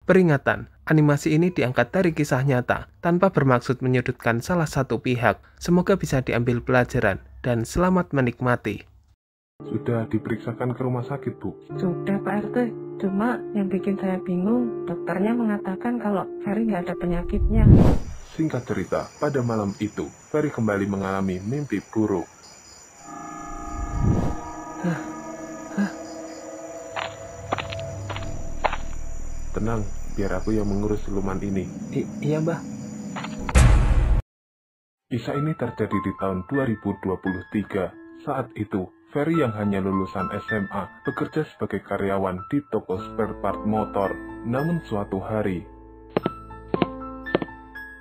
Peringatan, animasi ini diangkat dari kisah nyata, tanpa bermaksud menyudutkan salah satu pihak. Semoga bisa diambil pelajaran, dan selamat menikmati. Sudah diperiksakan ke rumah sakit, Bu? Sudah Pak RT, cuma yang bikin saya bingung, dokternya mengatakan kalau Ferry nggak ada penyakitnya. Singkat cerita, pada malam itu, Ferry kembali mengalami mimpi buruk. Tenang, biar aku yang mengurus siluman ini. Iya Mbah. Kisah ini terjadi di tahun 2023. Saat itu, Ferry yang hanya lulusan SMA bekerja sebagai karyawan di toko spare part motor. Namun suatu hari,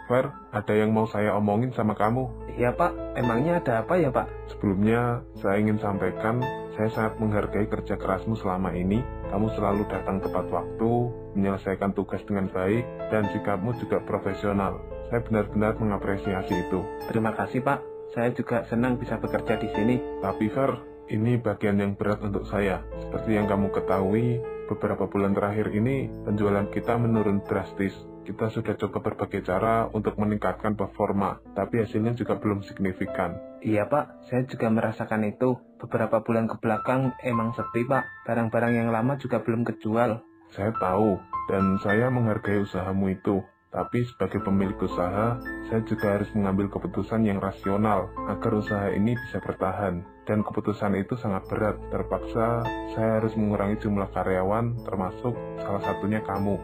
Fer, ada yang mau saya omongin sama kamu. Iya Pak, emangnya ada apa ya Pak? Sebelumnya, saya ingin sampaikan, saya sangat menghargai kerja kerasmu selama ini. Kamu selalu datang tepat waktu, menyelesaikan tugas dengan baik, dan sikapmu juga profesional. Saya benar-benar mengapresiasi itu. Terima kasih Pak, saya juga senang bisa bekerja di sini. Tapi Fer, ini bagian yang berat untuk saya. Seperti yang kamu ketahui, beberapa bulan terakhir ini, penjualan kita menurun drastis. Kita sudah coba berbagai cara untuk meningkatkan performa, tapi hasilnya juga belum signifikan. Iya Pak, saya juga merasakan itu. Beberapa bulan ke belakang emang sepi Pak. Barang-barang yang lama juga belum kejual. Saya tahu, dan saya menghargai usahamu itu. Tapi sebagai pemilik usaha, saya juga harus mengambil keputusan yang rasional agar usaha ini bisa bertahan. Dan keputusan itu sangat berat. Terpaksa, saya harus mengurangi jumlah karyawan, termasuk salah satunya kamu.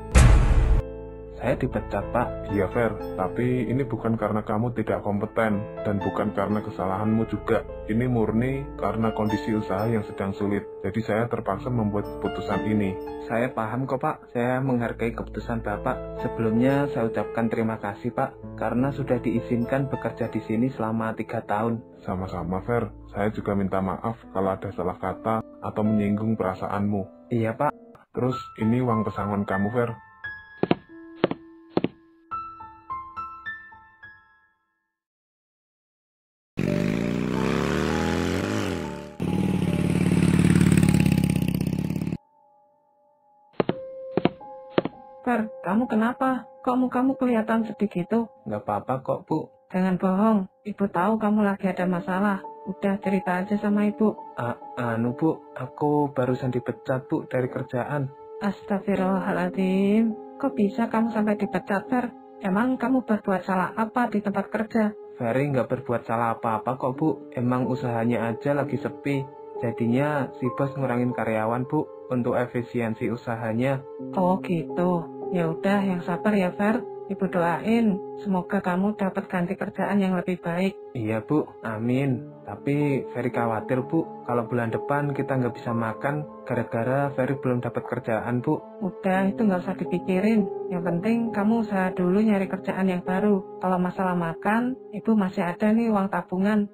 Saya dipecat Pak. Iya Fer, tapi ini bukan karena kamu tidak kompeten, dan bukan karena kesalahanmu juga. Ini murni karena kondisi usaha yang sedang sulit. Jadi saya terpaksa membuat keputusan ini. Saya paham kok Pak, saya menghargai keputusan Bapak. Sebelumnya saya ucapkan terima kasih Pak, karena sudah diizinkan bekerja di sini selama 3 tahun. Sama-sama Fer, saya juga minta maaf kalau ada salah kata atau menyinggung perasaanmu. Iya Pak. Terus ini uang pesangon kamu Fer. Fer, kamu kenapa? Kok mukamu kelihatan sedih gitu? Nggak apa-apa kok Bu. Jangan bohong, ibu tahu kamu lagi ada masalah. Udah cerita aja sama ibu. Bu, aku barusan dipecat Bu dari kerjaan. Astagfirullahaladzim, kok bisa kamu sampai dipecat Fer? Emang kamu berbuat salah apa di tempat kerja? Ferry nggak berbuat salah apa-apa kok Bu. Emang usahanya aja lagi sepi. Jadinya si bos ngurangin karyawan Bu untuk efisiensi usahanya. Oh gitu. Ya udah, yang sabar ya Fer. Ibu doain semoga kamu dapat ganti kerjaan yang lebih baik. Iya Bu, amin. Tapi Ferry khawatir Bu, kalau bulan depan kita nggak bisa makan gara-gara Ferry belum dapat kerjaan Bu. Udah, itu nggak usah dipikirin. Yang penting kamu usaha dulu nyari kerjaan yang baru. Kalau masalah makan, ibu masih ada nih uang tabungan.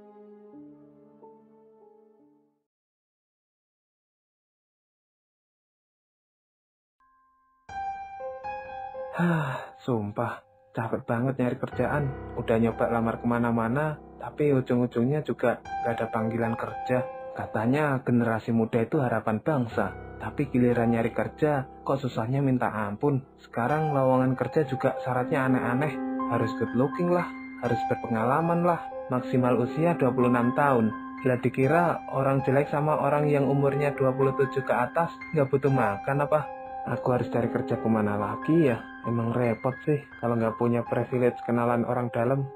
Sumpah, capek banget nyari kerjaan. Udah nyoba lamar kemana-mana, tapi ujung-ujungnya juga gak ada panggilan kerja. Katanya generasi muda itu harapan bangsa, tapi giliran nyari kerja, kok susahnya minta ampun. Sekarang lowongan kerja juga syaratnya aneh-aneh. Harus good looking lah, harus berpengalaman lah, maksimal usia 26 tahun. Bila dikira orang jelek sama orang yang umurnya 27 ke atas gak butuh makan apa? Aku harus cari kerja kemana lagi ya? Emang repot sih kalau nggak punya privilege kenalan orang dalam.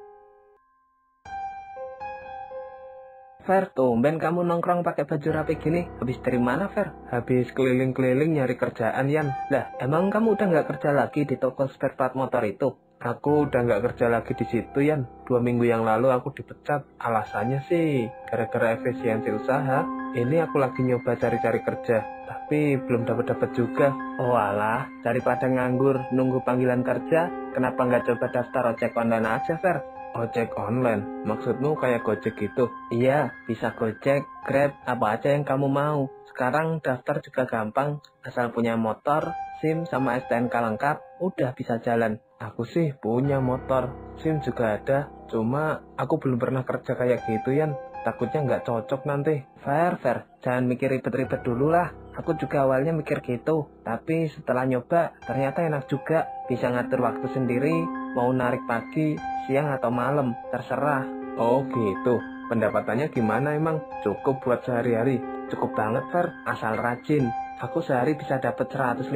Fer, tumben kamu nongkrong pakai baju rapi gini. Habis dari mana Fer? Habis keliling-keliling nyari kerjaan Yan. Lah, emang kamu udah nggak kerja lagi di toko spare part motor itu? Aku udah nggak kerja lagi di situ Yan. 2 minggu yang lalu aku dipecat. Alasannya sih gara-gara efisiensi usaha. Ini aku lagi nyoba cari-cari kerja, tapi belum dapat juga. Oh alah, daripada nganggur nunggu panggilan kerja, kenapa nggak coba daftar ojek online aja Fer? Ojek online? Maksudmu kayak Gojek gitu? Iya, bisa Gojek, Grab, apa aja yang kamu mau. Sekarang daftar juga gampang, asal punya motor, SIM sama STNK lengkap, udah bisa jalan. Aku sih punya motor, SIM juga ada, cuma aku belum pernah kerja kayak gitu Yan. Takutnya nggak cocok nanti. Fer, jangan mikir ribet-ribet dulu lah. aku juga awalnya mikir gitu. Tapi setelah nyoba, ternyata enak juga. Bisa ngatur waktu sendiri, mau narik pagi, siang atau malam, terserah. Oh gitu, pendapatannya gimana emang? Cukup buat sehari-hari? Cukup banget, Fer, asal rajin. Aku sehari bisa dapat 150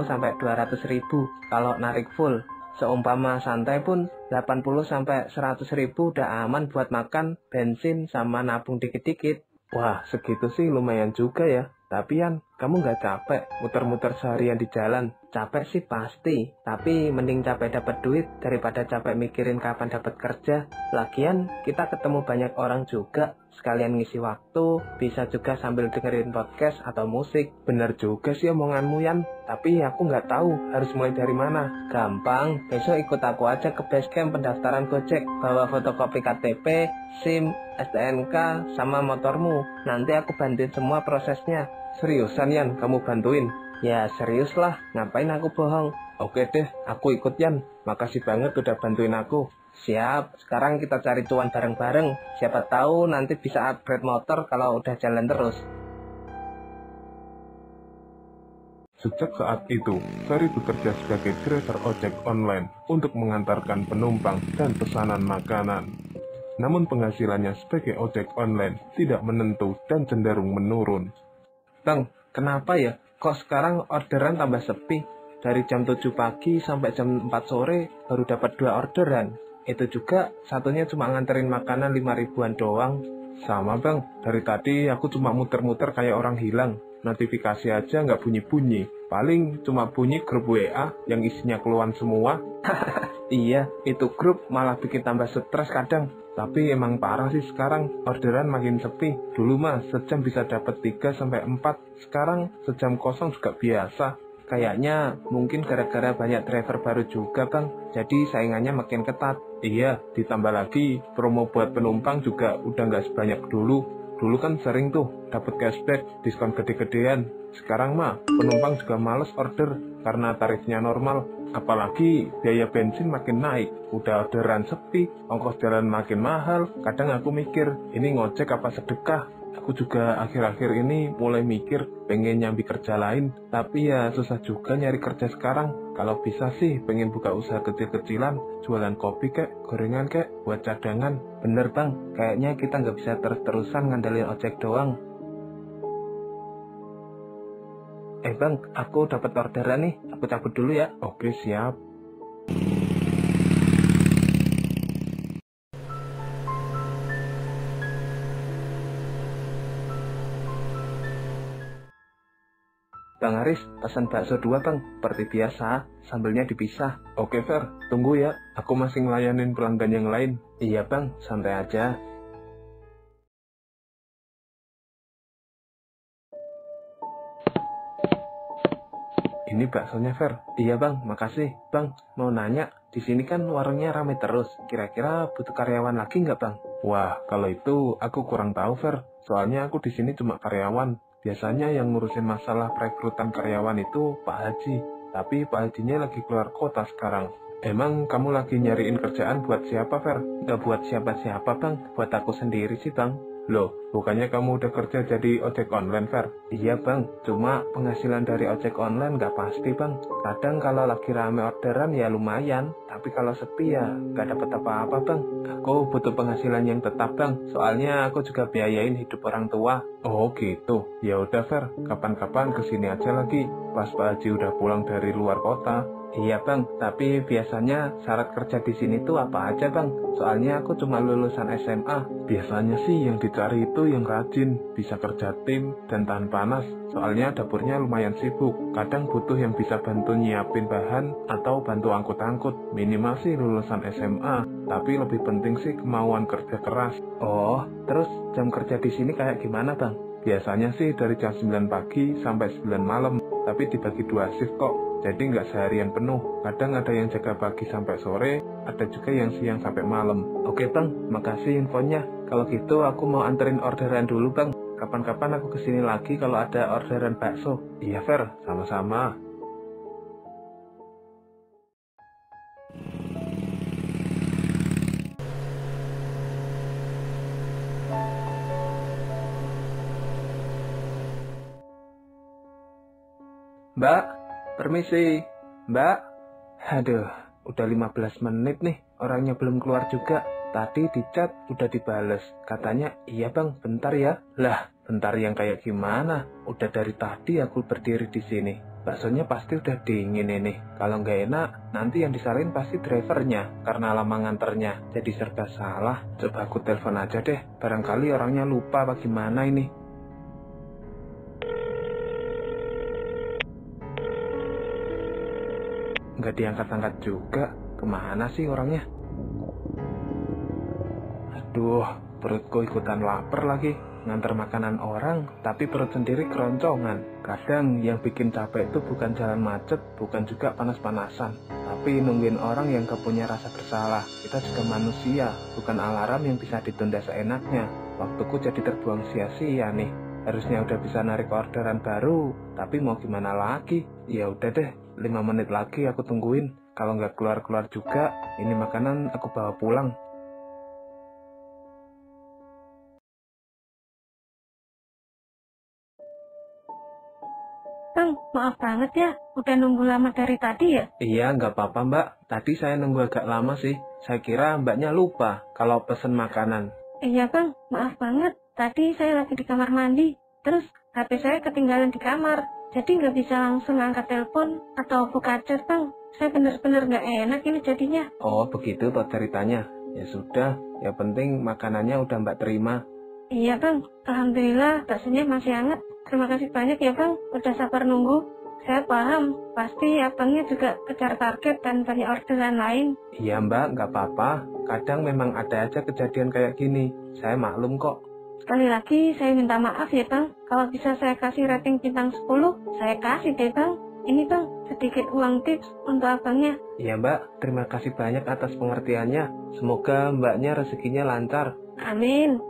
sampai 200 ribu kalau narik full. Seumpama santai pun 80 sampai 100 ribu udah aman buat makan, bensin, sama nabung dikit-dikit. Wah, segitu sih lumayan juga ya. Tapi Yan, kamu nggak capek muter-muter seharian di jalan? Capek sih pasti, tapi mending capek dapat duit daripada capek mikirin kapan dapat kerja. Lagian kita ketemu banyak orang juga, sekalian ngisi waktu, bisa juga sambil dengerin podcast atau musik. Bener juga sih omonganmu Yan, tapi aku nggak tahu harus mulai dari mana. Gampang, besok ikut aku aja ke basecamp pendaftaran Gojek, bawa fotokopi KTP, SIM, STNK, sama motormu. Nanti aku bantuin semua prosesnya. Seriusan Yan, kamu bantuin? Ya serius lah, ngapain aku bohong? Oke deh, aku ikut Yan. Makasih banget udah bantuin aku. Siap, sekarang kita cari cuan bareng-bareng. Siapa tahu nanti bisa upgrade motor kalau udah jalan terus. Sejak saat itu, Ferry bekerja sebagai driver ojek online untuk mengantarkan penumpang dan pesanan makanan. Namun penghasilannya sebagai ojek online tidak menentu dan cenderung menurun. Bang, kenapa ya? Kok sekarang orderan tambah sepi? Dari jam 7 pagi sampai jam 4 sore baru dapat 2 orderan. Itu juga satunya cuma nganterin makanan 5 ribuan doang. Sama bang, dari tadi aku cuma muter-muter kayak orang hilang. Notifikasi aja nggak bunyi-bunyi. Paling cuma bunyi grup WA yang isinya keluhan semua. Iya, itu grup malah bikin tambah stres kadang. Tapi emang parah sih sekarang, orderan makin sepi. Dulu mah sejam bisa dapat 3-4, sekarang sejam kosong juga biasa. Kayaknya mungkin gara-gara banyak driver baru juga bang, jadi saingannya makin ketat. Iya, ditambah lagi promo buat penumpang juga udah nggak sebanyak dulu. Dulu kan sering tuh dapat cashback, diskon gede-gedean. Sekarang mah penumpang juga males order karena tarifnya normal. Apalagi biaya bensin makin naik, udah orderan sepi, ongkos jalan makin mahal. Kadang aku mikir, ini ngojek apa sedekah? Aku juga akhir-akhir ini mulai mikir pengen nyambi kerja lain, tapi ya susah juga nyari kerja sekarang. Kalau bisa sih pengen buka usaha kecil-kecilan, jualan kopi kek, gorengan kek, buat cadangan. Bener bang, kayaknya kita nggak bisa terus-terusan ngandelin ojek doang. Bang, aku dapat orderan nih, aku cabut dulu ya. Oke, siap. Bang Aris, pesan bakso 2 bang, seperti biasa, sambelnya dipisah. Oke Fer, tunggu ya, aku masih ngelayanin pelanggan yang lain. Iya bang, santai aja. Ini baksonya Fer. Iya bang, makasih. Bang, mau nanya, di sini kan warungnya rame terus. Kira-kira butuh karyawan lagi nggak bang? Wah, kalau itu aku kurang tahu Fer. Soalnya aku di sini cuma karyawan. Biasanya yang ngurusin masalah perekrutan karyawan itu Pak Haji. Tapi Pak Hajinya lagi keluar kota sekarang. Emang kamu lagi nyariin kerjaan buat siapa Fer? Nggak buat siapa-siapa bang, buat aku sendiri sih bang. Loh, bukannya kamu udah kerja jadi ojek online, Fer? Iya bang, cuma penghasilan dari ojek online nggak pasti bang. Kadang kalau lagi rame orderan ya lumayan, tapi kalau sepi ya nggak dapat apa-apa bang. Aku butuh penghasilan yang tetap bang, soalnya aku juga biayain hidup orang tua. Oh gitu, ya udah Fer, kapan-kapan kesini aja lagi, pas Pak Haji udah pulang dari luar kota. Iya bang, tapi biasanya syarat kerja di sini tuh apa aja bang? Soalnya aku cuma lulusan SMA. Biasanya sih yang dicari itu yang rajin, bisa kerja tim, dan tahan panas. Soalnya dapurnya lumayan sibuk, kadang butuh yang bisa bantu nyiapin bahan atau bantu angkut-angkut. Minimal sih lulusan SMA, tapi lebih penting sih kemauan kerja keras. Oh, terus jam kerja di sini kayak gimana bang? Biasanya sih dari jam 9 pagi sampai 9 malam, tapi dibagi 2 shift kok. Jadi nggak seharian penuh, kadang ada yang jaga pagi sampai sore, ada juga yang siang sampai malam. Oke bang, makasih infonya. Kalau gitu aku mau anterin orderan dulu bang. Kapan-kapan aku kesini lagi kalau ada orderan bakso. Iya Fer, sama-sama. Mbak, permisi. Mbak. Aduh, udah 15 menit nih, orangnya belum keluar juga. Tadi di chat udah dibales, katanya, iya bang, bentar ya. Lah, bentar yang kayak gimana? Udah dari tadi aku berdiri di sini. Baksonya pasti udah dingin ini. Kalau nggak enak, nanti yang disalahin pasti drivernya, karena lama nganternya. Jadi serba salah. Coba aku telepon aja deh, barangkali orangnya lupa apa gimana ini. Nggak diangkat-angkat juga, kemana sih orangnya? Aduh, perutku ikutan lapar lagi. Nganter makanan orang, tapi perut sendiri keroncongan. Kadang yang bikin capek itu bukan jalan macet, bukan juga panas-panasan, tapi nungguin orang yang gak punya rasa bersalah. Kita juga manusia, bukan alarm yang bisa ditunda seenaknya. Waktuku jadi terbuang sia-sia nih. Harusnya udah bisa narik orderan baru, tapi mau gimana lagi? Ya udah deh, 5 menit lagi aku tungguin. Kalau nggak keluar-keluar juga, ini makanan aku bawa pulang. Bang, maaf banget ya, udah nunggu lama dari tadi ya? Iya, nggak apa-apa mbak. Tadi saya nunggu agak lama sih. Saya kira mbaknya lupa kalau pesen makanan. Iya bang, maaf banget. Tadi saya lagi di kamar mandi, terus HP saya ketinggalan di kamar. Jadi nggak bisa langsung angkat telepon atau buka chat bang. Saya bener-bener nggak enak ini jadinya. Oh, begitu toh ceritanya. Ya sudah, yang penting makanannya udah mbak terima. Iya bang, alhamdulillah baksonya masih hangat. Terima kasih banyak ya bang, udah sabar nunggu. Saya paham, pasti abangnya juga kejar target dan banyak orderan lain. Iya mbak, nggak apa-apa. Kadang memang ada aja kejadian kayak gini. Saya maklum kok. Sekali lagi saya minta maaf ya bang. Kalau bisa saya kasih rating bintang 10, saya kasih deh bang. Ini bang, sedikit uang tips untuk abangnya. Iya mbak, terima kasih banyak atas pengertiannya. Semoga mbaknya rezekinya lancar. Amin.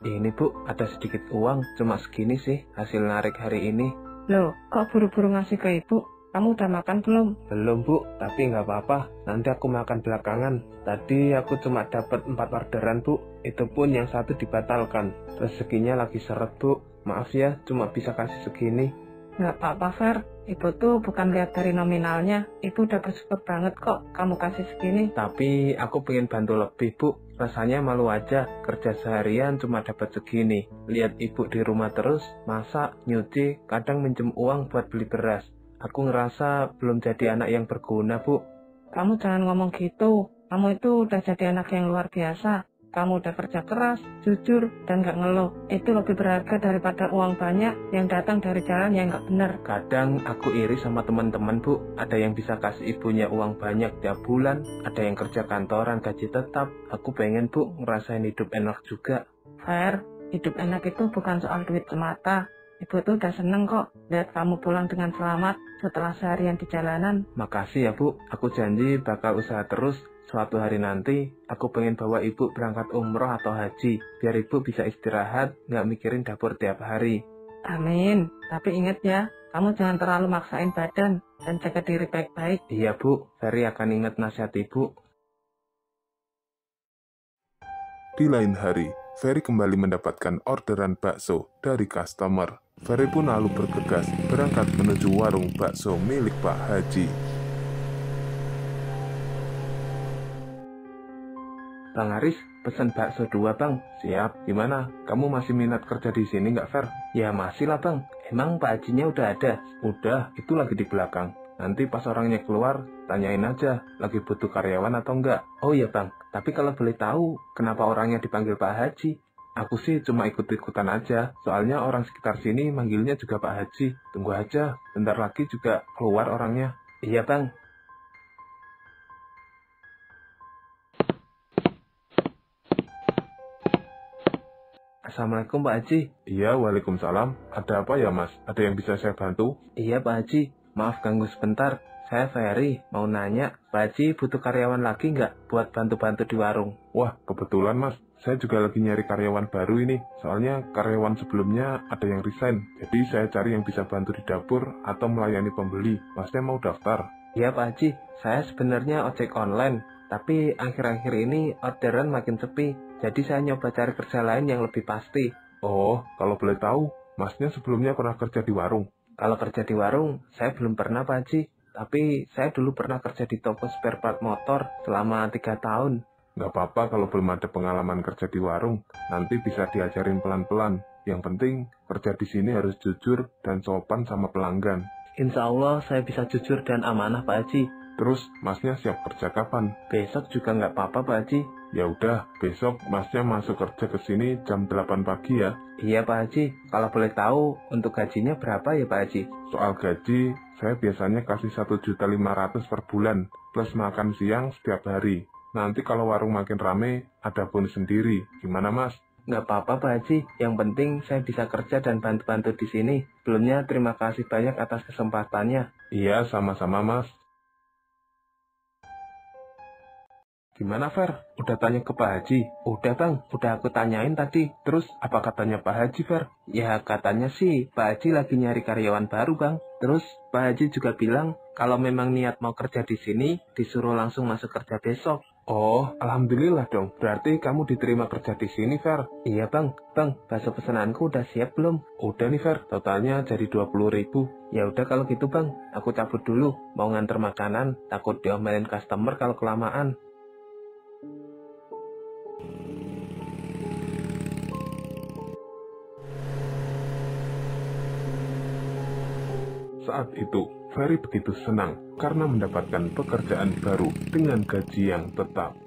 Ini bu, ada sedikit uang, cuma segini sih hasil narik hari ini. Loh, kok buru-buru ngasih ke ibu? Kamu udah makan belum? Belum bu, tapi nggak apa-apa, nanti aku makan belakangan. Tadi aku cuma dapat 4 orderan bu, itu pun yang satu dibatalkan. Rezekinya lagi seret bu, maaf ya, cuma bisa kasih segini. Nggak apa-apa, Fer. Ibu tuh bukan lihat dari nominalnya. Ibu udah bersyukur banget kok kamu kasih segini. Tapi aku pengen bantu lebih bu, rasanya malu aja, kerja seharian cuma dapat segini. Lihat ibu di rumah terus, masak, nyuci, kadang minjem uang buat beli beras. Aku ngerasa belum jadi anak yang berguna bu. Kamu jangan ngomong gitu. Kamu itu udah jadi anak yang luar biasa. Kamu udah kerja keras, jujur, dan gak ngeluh. Itu lebih berharga daripada uang banyak yang datang dari jalan yang gak benar. Kadang aku iri sama teman-teman bu, ada yang bisa kasih ibunya uang banyak tiap bulan, ada yang kerja kantoran gaji tetap. Aku pengen bu ngerasain hidup enak juga. Fer, hidup enak itu bukan soal duit semata. Ibu tuh udah seneng kok lihat kamu pulang dengan selamat setelah seharian di jalanan. Makasih ya bu, aku janji bakal usaha terus. Suatu hari nanti, aku pengen bawa ibu berangkat umroh atau haji, biar ibu bisa istirahat, nggak mikirin dapur tiap hari. Amin. Tapi ingat ya, kamu jangan terlalu maksain badan dan jaga diri baik-baik. Iya bu, Ferry akan ingat nasihat ibu. Di lain hari, Ferry kembali mendapatkan orderan bakso dari customer. Ferry pun lalu bergegas berangkat menuju warung bakso milik Pak Haji. Bang Aris, pesan bakso 2 bang. Siap, gimana? Kamu masih minat kerja di sini nggak Fer? Ya masih lah bang, emang Pak Hajinya udah ada? Udah, itu lagi di belakang. Nanti pas orangnya keluar, tanyain aja, lagi butuh karyawan atau enggak. Oh iya bang, tapi kalau boleh tahu, kenapa orangnya dipanggil Pak Haji? Aku sih cuma ikut-ikutan aja, soalnya orang sekitar sini manggilnya juga Pak Haji. Tunggu aja, bentar lagi juga keluar orangnya. Iya bang. Assalamualaikum Pak Haji. Iya, waalaikumsalam. Ada apa ya mas? Ada yang bisa saya bantu? Iya Pak Haji, maaf ganggu sebentar. Saya Ferry, mau nanya, Pak Haji butuh karyawan lagi nggak buat bantu-bantu di warung? Wah, kebetulan mas. Saya juga lagi nyari karyawan baru ini. Soalnya karyawan sebelumnya ada yang resign. Jadi saya cari yang bisa bantu di dapur atau melayani pembeli. Masnya mau daftar? Iya Pak Haji, saya sebenarnya ojek online. Tapi akhir-akhir ini orderan makin sepi, jadi saya nyoba cari kerja lain yang lebih pasti. Oh, kalau boleh tahu, Masnya sebelumnya pernah kerja di warung? Kalau kerja di warung, saya belum pernah Pak Haji. Tapi saya dulu pernah kerja di toko spare part motor selama 3 tahun. Nggak apa-apa kalau belum ada pengalaman kerja di warung, nanti bisa diajarin pelan-pelan. Yang penting, kerja di sini harus jujur dan sopan sama pelanggan. Insya Allah saya bisa jujur dan amanah Pak Haji. Terus, Masnya siap kerja kapan? Besok juga nggak apa-apa Pak Haji. Ya udah, besok Masnya masuk kerja ke sini jam 8 pagi ya. Iya Pak Haji, kalau boleh tahu untuk gajinya berapa ya Pak Haji? Soal gaji, saya biasanya kasih 1.500.000 per bulan, plus makan siang setiap hari. Nanti kalau warung makin rame, ada bonus sendiri. Gimana Mas? Nggak apa-apa Pak Haji, yang penting saya bisa kerja dan bantu-bantu di sini. Sebelumnya terima kasih banyak atas kesempatannya. Iya, sama-sama Mas. Gimana Fer? Udah tanya ke Pak Haji? Udah Bang, udah aku tanyain tadi. Terus apa katanya Pak Haji Fer? Ya katanya sih Pak Haji lagi nyari karyawan baru Bang. Terus Pak Haji juga bilang kalau memang niat mau kerja di sini, disuruh langsung masuk kerja besok. Oh, alhamdulillah dong. Berarti kamu diterima kerja di sini, Fer. Iya Bang, bakso pesananku udah siap belum? Udah nih, Fer. Totalnya jadi 20.000. Ya udah kalau gitu Bang, aku cabut dulu. Mau nganter makanan, takut diomelin customer kalau kelamaan. Saat itu, Ferry begitu senang karena mendapatkan pekerjaan baru dengan gaji yang tetap.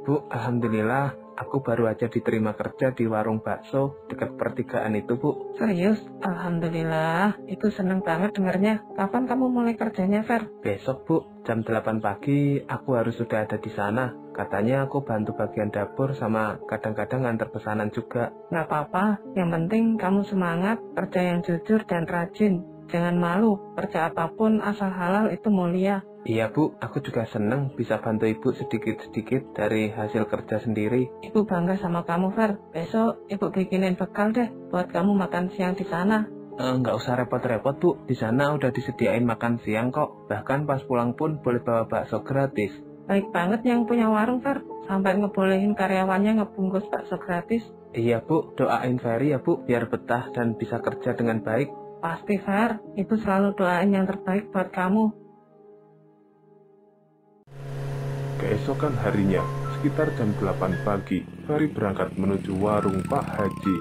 Bu, alhamdulillah, aku baru aja diterima kerja di warung bakso dekat pertigaan itu, Bu. Serius? Alhamdulillah, itu seneng banget dengarnya. Kapan kamu mulai kerjanya, Fer? Besok, Bu, jam 8 pagi aku harus sudah ada di sana. Katanya aku bantu bagian dapur sama kadang-kadang nganter pesanan juga. Nggak apa-apa, yang penting kamu semangat, kerja yang jujur dan rajin. Jangan malu, kerja apapun asal halal itu mulia. Iya Bu, aku juga seneng bisa bantu Ibu sedikit-sedikit dari hasil kerja sendiri. Ibu bangga sama kamu, Fer. Besok Ibu bikinin bekal deh buat kamu makan siang di sana. Nggak usah repot-repot Bu, di sana udah disediain makan siang kok. Bahkan pas pulang pun boleh bawa bakso gratis. Baik banget yang punya warung, Fer. Sampai ngebolehin karyawannya ngebungkus bakso gratis. Iya Bu, doain Ferry ya Bu, biar betah dan bisa kerja dengan baik. Pasti, Fer. Ibu selalu doain yang terbaik buat kamu. Keesokan harinya, sekitar jam 8 pagi, Ferry berangkat menuju warung Pak Haji.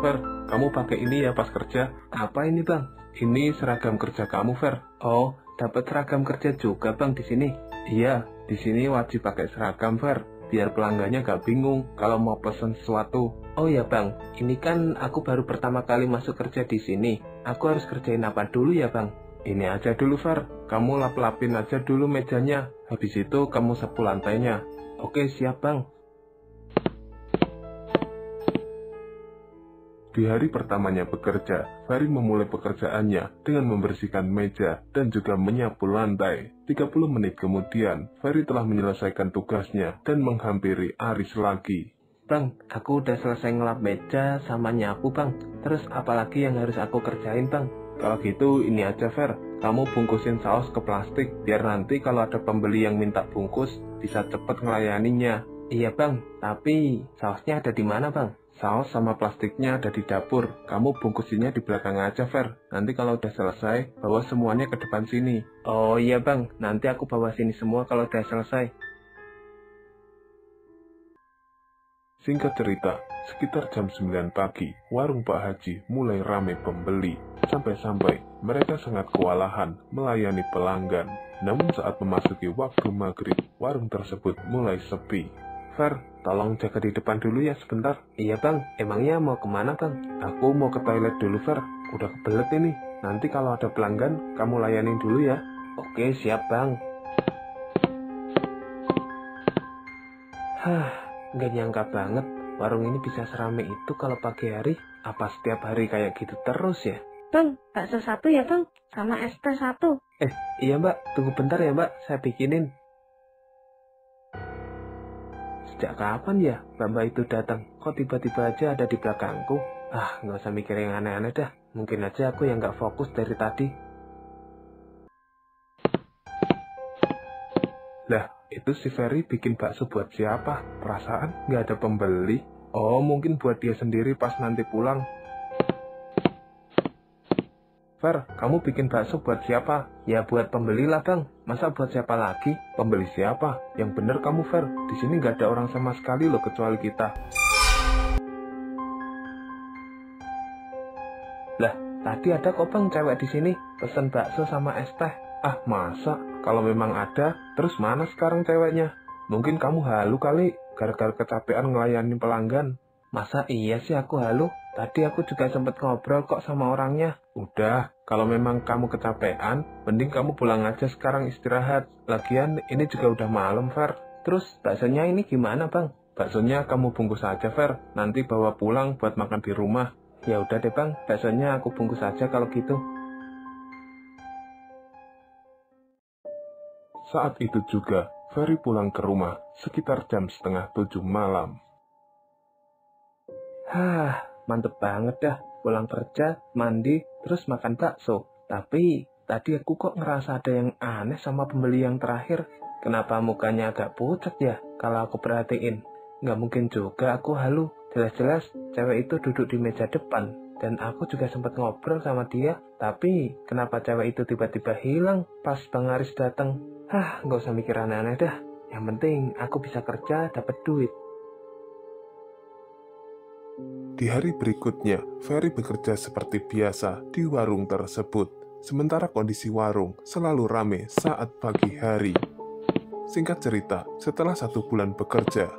Fer, kamu pakai ini ya pas kerja. Apa ini Bang? Ini seragam kerja kamu, Fer. Oh, dapat seragam kerja juga Bang di sini. Iya, di sini wajib pakai seragam, Fer. Biar pelanggannya gak bingung kalau mau pesen sesuatu. Oh ya Bang, ini kan aku baru pertama kali masuk kerja di sini. Aku harus kerjain apa dulu ya Bang? Ini aja dulu, Fer. Kamu lap-lapin aja dulu mejanya. Habis itu kamu sapu lantainya. Oke, siap Bang. Di hari pertamanya bekerja, Ferry memulai pekerjaannya dengan membersihkan meja dan juga menyapu lantai. 30 menit kemudian, Ferry telah menyelesaikan tugasnya dan menghampiri Aris lagi. Bang, aku udah selesai ngelap meja sama nyapu Bang. Terus apalagi yang harus aku kerjain Bang? Kalau gitu ini aja Fer, kamu bungkusin saus ke plastik biar nanti kalau ada pembeli yang minta bungkus bisa cepet ngelayaninya. Iya Bang, tapi sausnya ada di mana Bang? Saus sama plastiknya ada di dapur. Kamu bungkusinnya di belakang aja, Fer. Nanti kalau udah selesai, bawa semuanya ke depan sini. Oh iya Bang, nanti aku bawa sini semua kalau udah selesai. Singkat cerita, sekitar jam 9 pagi, warung Pak Haji mulai ramai pembeli. Sampai-sampai mereka sangat kewalahan melayani pelanggan. Namun saat memasuki waktu maghrib, warung tersebut mulai sepi. Fer, tolong jaga di depan dulu ya sebentar. Iya Bang, emangnya mau kemana Bang? Aku mau ke toilet dulu, Fer. Udah kebelet ini. Nanti kalau ada pelanggan, kamu layanin dulu ya. Oke, siap Bang. Nggak nyangka banget warung ini bisa seramai itu kalau pagi hari. Apa setiap hari kayak gitu terus ya? Bang, bakso satu ya Bang, sama es teh satu. Iya Mbak, tunggu bentar ya Mbak, saya bikinin. Sejak kapan ya Mbak itu datang? Kok tiba-tiba aja ada di belakangku? Nggak usah mikir yang aneh-aneh dah. Mungkin aja aku yang nggak fokus dari tadi. Lah, itu si Ferry bikin bakso buat siapa? Perasaan nggak ada pembeli. Oh, mungkin buat dia sendiri pas nanti pulang. Fer, kamu bikin bakso buat siapa? Ya buat pembeli lah bang, masa buat siapa lagi? Pembeli siapa? Yang bener kamu, Fer. Di sini nggak ada orang sama sekali loh kecuali kita. Lah, tadi ada kok bang cewek di sini, pesen bakso sama es teh. Ah, masa? Kalau memang ada, terus mana sekarang ceweknya? Mungkin kamu halu kali, gara-gara kecapean ngelayanin pelanggan. Masa iya sih aku halu? Tadi aku juga sempet ngobrol kok sama orangnya. Udah, kalau memang kamu kecapean, mending kamu pulang aja sekarang istirahat. Lagian, ini juga udah malam, Fer. Terus baksonya ini gimana bang? Baksonya kamu bungkus aja, Fer. Nanti bawa pulang buat makan di rumah. Ya udah deh bang, baksonya aku bungkus aja kalau gitu. Saat itu juga, Ferry pulang ke rumah sekitar jam 6:30 malam. Mantep banget dah. Pulang kerja, mandi, terus makan bakso. Tapi, tadi aku kok ngerasa ada yang aneh sama pembeli yang terakhir. Kenapa mukanya agak pucat ya kalau aku perhatiin? Nggak mungkin juga aku halu. Jelas-jelas cewek itu duduk di meja depan. Dan aku juga sempat ngobrol sama dia. Tapi, kenapa cewek itu tiba-tiba hilang pas Bang Aris datang? Nggak usah mikir aneh-aneh dah. Yang penting aku bisa kerja, dapat duit. Di hari berikutnya, Ferry bekerja seperti biasa di warung tersebut. Sementara kondisi warung selalu rame saat pagi hari. Singkat cerita, setelah 1 bulan bekerja,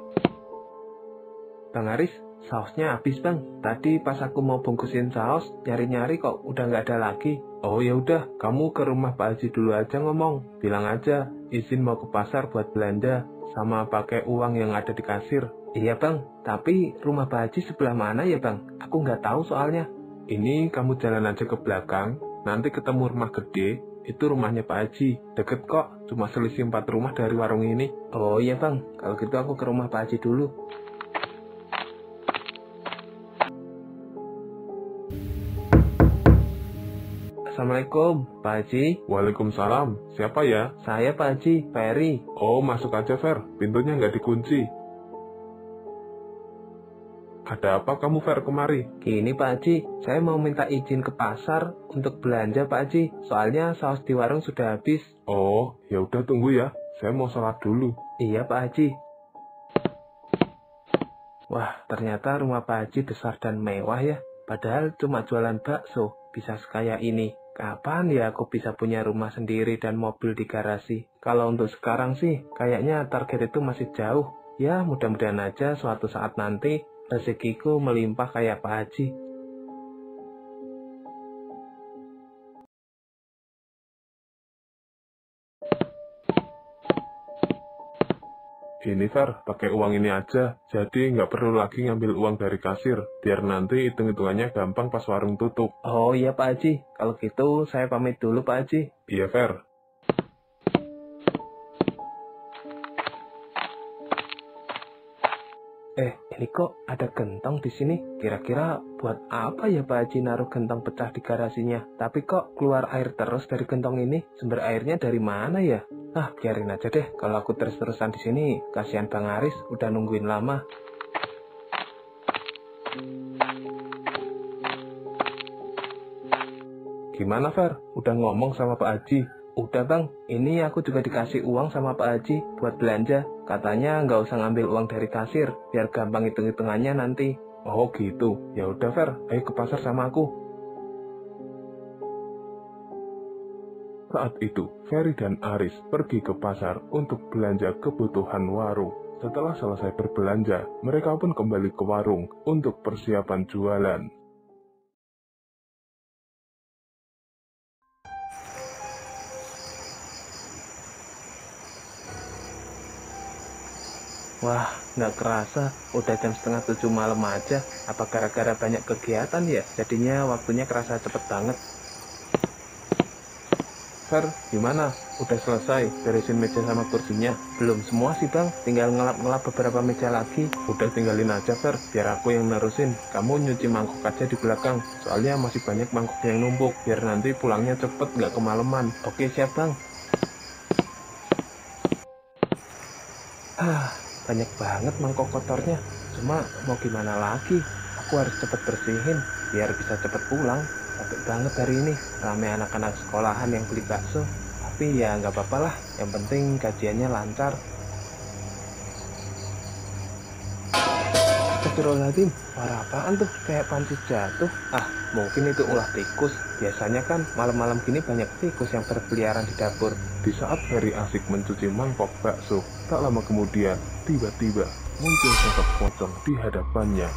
Bang Aris, sausnya habis bang. Tadi pas aku mau bungkusin saus, nyari-nyari kok udah nggak ada lagi. oh ya udah, kamu ke rumah Pak Haji dulu aja ngomong. Bilang aja, izin mau ke pasar buat belanja, sama pakai uang yang ada di kasir. Iya bang, tapi rumah Pak Haji sebelah mana ya bang? Aku nggak tahu soalnya. Ini kamu jalan aja ke belakang, nanti ketemu rumah gede, itu rumahnya Pak Haji. Deket kok, cuma selisih 4 rumah dari warung ini. Oh iya bang, kalau gitu aku ke rumah Pak Haji dulu. Assalamualaikum, Pak Haji. Waalaikumsalam, siapa ya? Saya Pak Haji, Ferry. Oh, masuk aja Fer, pintunya nggak dikunci. Ada apa kamu Fer kemari? Gini Pak Haji, saya mau minta izin ke pasar untuk belanja Pak Haji. Soalnya saus di warung sudah habis. Oh, ya udah tunggu ya, saya mau sholat dulu. Iya Pak Haji. Wah, ternyata rumah Pak Haji besar dan mewah ya. Padahal cuma jualan bakso, bisa sekaya ini. Kapan ya aku bisa punya rumah sendiri dan mobil di garasi? Kalau untuk sekarang sih, kayaknya target itu masih jauh. Ya, mudah-mudahan aja suatu saat nanti rezekiku melimpah kayak Pak Haji. Ini Fer, pakai uang ini aja, jadi nggak perlu lagi ngambil uang dari kasir, biar nanti hitung-hitungannya gampang pas warung tutup. Oh iya Pak Haji, kalau gitu saya pamit dulu Pak Haji. Iya Fer. Ini kok ada gentong di sini? Kira-kira buat apa ya Pak Haji naruh gentong pecah di garasinya? Tapi kok keluar air terus dari gentong ini? Sumber airnya dari mana ya? Biarin aja deh. Kalau aku terus-terusan di sini, kasihan Bang Aris udah nungguin lama. Gimana Fer? Udah ngomong sama Pak Haji? Udah bang, ini aku juga dikasih uang sama Pak Haji buat belanja. Katanya nggak usah ngambil uang dari kasir, biar gampang hitung-hitungannya nanti. Oh gitu, ya udah Fer, ayo ke pasar sama aku. Saat itu, Ferry dan Aris pergi ke pasar untuk belanja kebutuhan warung. Setelah selesai berbelanja, mereka pun kembali ke warung untuk persiapan jualan. Wah, nggak kerasa, udah jam 6:30 malam aja. Apa gara-gara banyak kegiatan ya? Jadinya waktunya kerasa cepet banget. Fer, gimana? Udah selesai beresin meja sama kursinya? Belum semua sih bang, tinggal ngelap-ngelap beberapa meja lagi. Udah tinggalin aja Fer, biar aku yang nerusin. Kamu nyuci mangkuk aja di belakang, soalnya masih banyak mangkuk yang numpuk, biar nanti pulangnya cepet nggak kemalaman. Oke siap bang. Banyak banget mangkok kotornya. Cuma mau gimana lagi? Aku harus cepet bersihin biar bisa cepet pulang. Capek banget hari ini, rame anak-anak sekolahan yang beli bakso. Tapi ya nggak apa-apa lah, yang penting gajiannya lancar. Astagfirullahaladzim, suara apaan tuh? Kayak panci jatuh. Mungkin itu ulah tikus. Biasanya kan malam-malam gini banyak tikus yang berkeliaran di dapur. Di saat Ferry asik mencuci mangkok bakso, tak lama kemudian, tiba-tiba muncul sosok pocong di hadapannya.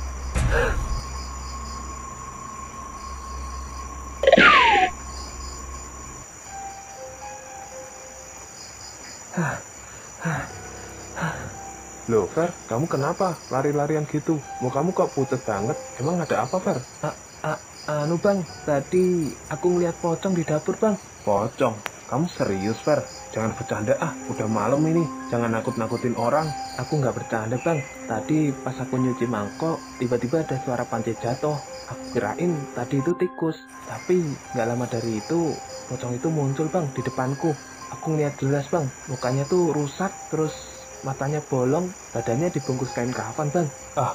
Loh, Fer, kamu kenapa? Lari-larian gitu. Mukamu kok pucat banget? Emang ada apa, Fer? Anu bang, tadi aku ngeliat pocong di dapur bang. Pocong? Kamu serius, Fer? Jangan bercanda udah malam ini. Jangan nakut-nakutin orang. Aku nggak bercanda bang. Tadi pas aku nyuci mangkok, tiba-tiba ada suara panci jatuh. Aku kirain tadi itu tikus. Tapi nggak lama dari itu, pocong itu muncul bang di depanku. Aku ngeliat jelas bang, mukanya tuh rusak, terus matanya bolong, badannya dibungkus kain kafan bang.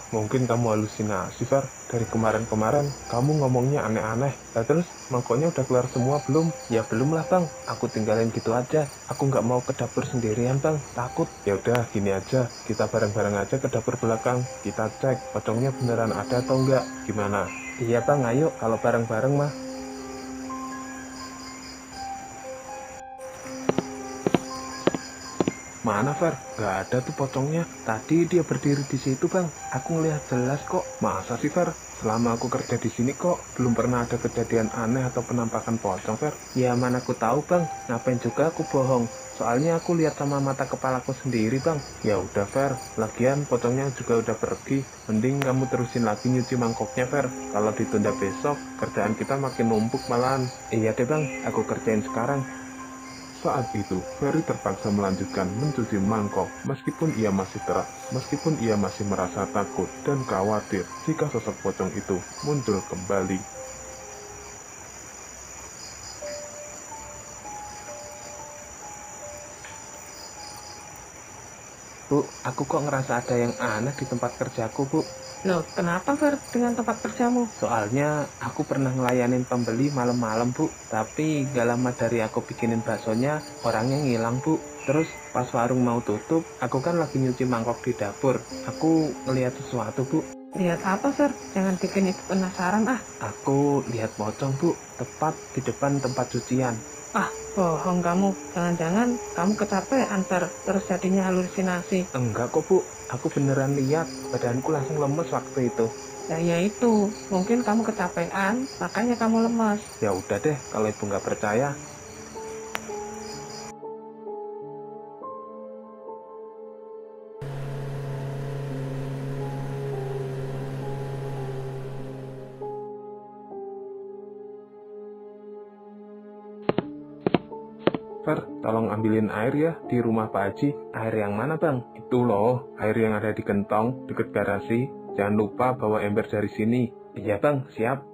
Mungkin kamu halusinasi, Fer. Dari kemarin-kemarin, kamu ngomongnya aneh-aneh. Nah, terus mangkoknya udah keluar semua belum? Ya belum lah bang, aku tinggalin gitu aja. Aku nggak mau ke dapur sendirian bang, takut. Ya udah, gini aja. Kita bareng-bareng aja ke dapur belakang. Kita cek pocongnya beneran ada atau enggak. Gimana? Iya bang, ayo kalau bareng-bareng mah. Mana, Fer? Gak ada tuh pocongnya. Tadi dia berdiri di situ bang, aku ngelihat jelas kok. Masa sih, Fer? Selama aku kerja di sini kok belum pernah ada kejadian aneh atau penampakan pocong, Fer. Ya mana aku tahu bang, ngapain juga aku bohong. Soalnya aku lihat sama mata kepalaku sendiri bang. Ya udah, Fer. Lagian pocongnya juga udah pergi. Mending kamu terusin lagi nyuci mangkoknya, Fer. Kalau ditunda besok, kerjaan kita makin numpuk malahan. Iya deh bang, aku kerjain sekarang. Saat itu, Ferry terpaksa melanjutkan mencuci mangkok meskipun ia masih merasa takut dan khawatir jika sosok pocong itu muncul kembali. Bu, aku kok ngerasa ada yang aneh di tempat kerjaku, Bu. Loh, kenapa Fer dengan tempat kerjamu? Soalnya aku pernah ngelayanin pembeli malam-malam, Bu. Tapi gak lama dari aku bikinin baksonya, orangnya ngilang, Bu. Terus pas warung mau tutup, aku kan lagi nyuci mangkok di dapur. Aku ngeliat sesuatu, Bu. Lihat apa Fer? Jangan bikin ibu penasaran Aku lihat pocong, Bu. Tepat di depan tempat cucian. Bohong kamu. Jangan-jangan kamu kecapean Fer, terus jadinya halusinasi. Enggak kok, Bu. Aku beneran lihat, badanku langsung lemes waktu itu. Ya itu, mungkin kamu kecapean, makanya kamu lemas. Ya udah deh, kalau ibu nggak percaya. Fer, tolong ambilin air ya di rumah Pak Haji. Air yang mana bang? Itu loh, air yang ada di gentong deket garasi. Jangan lupa bawa ember dari sini. Iya bang, siap.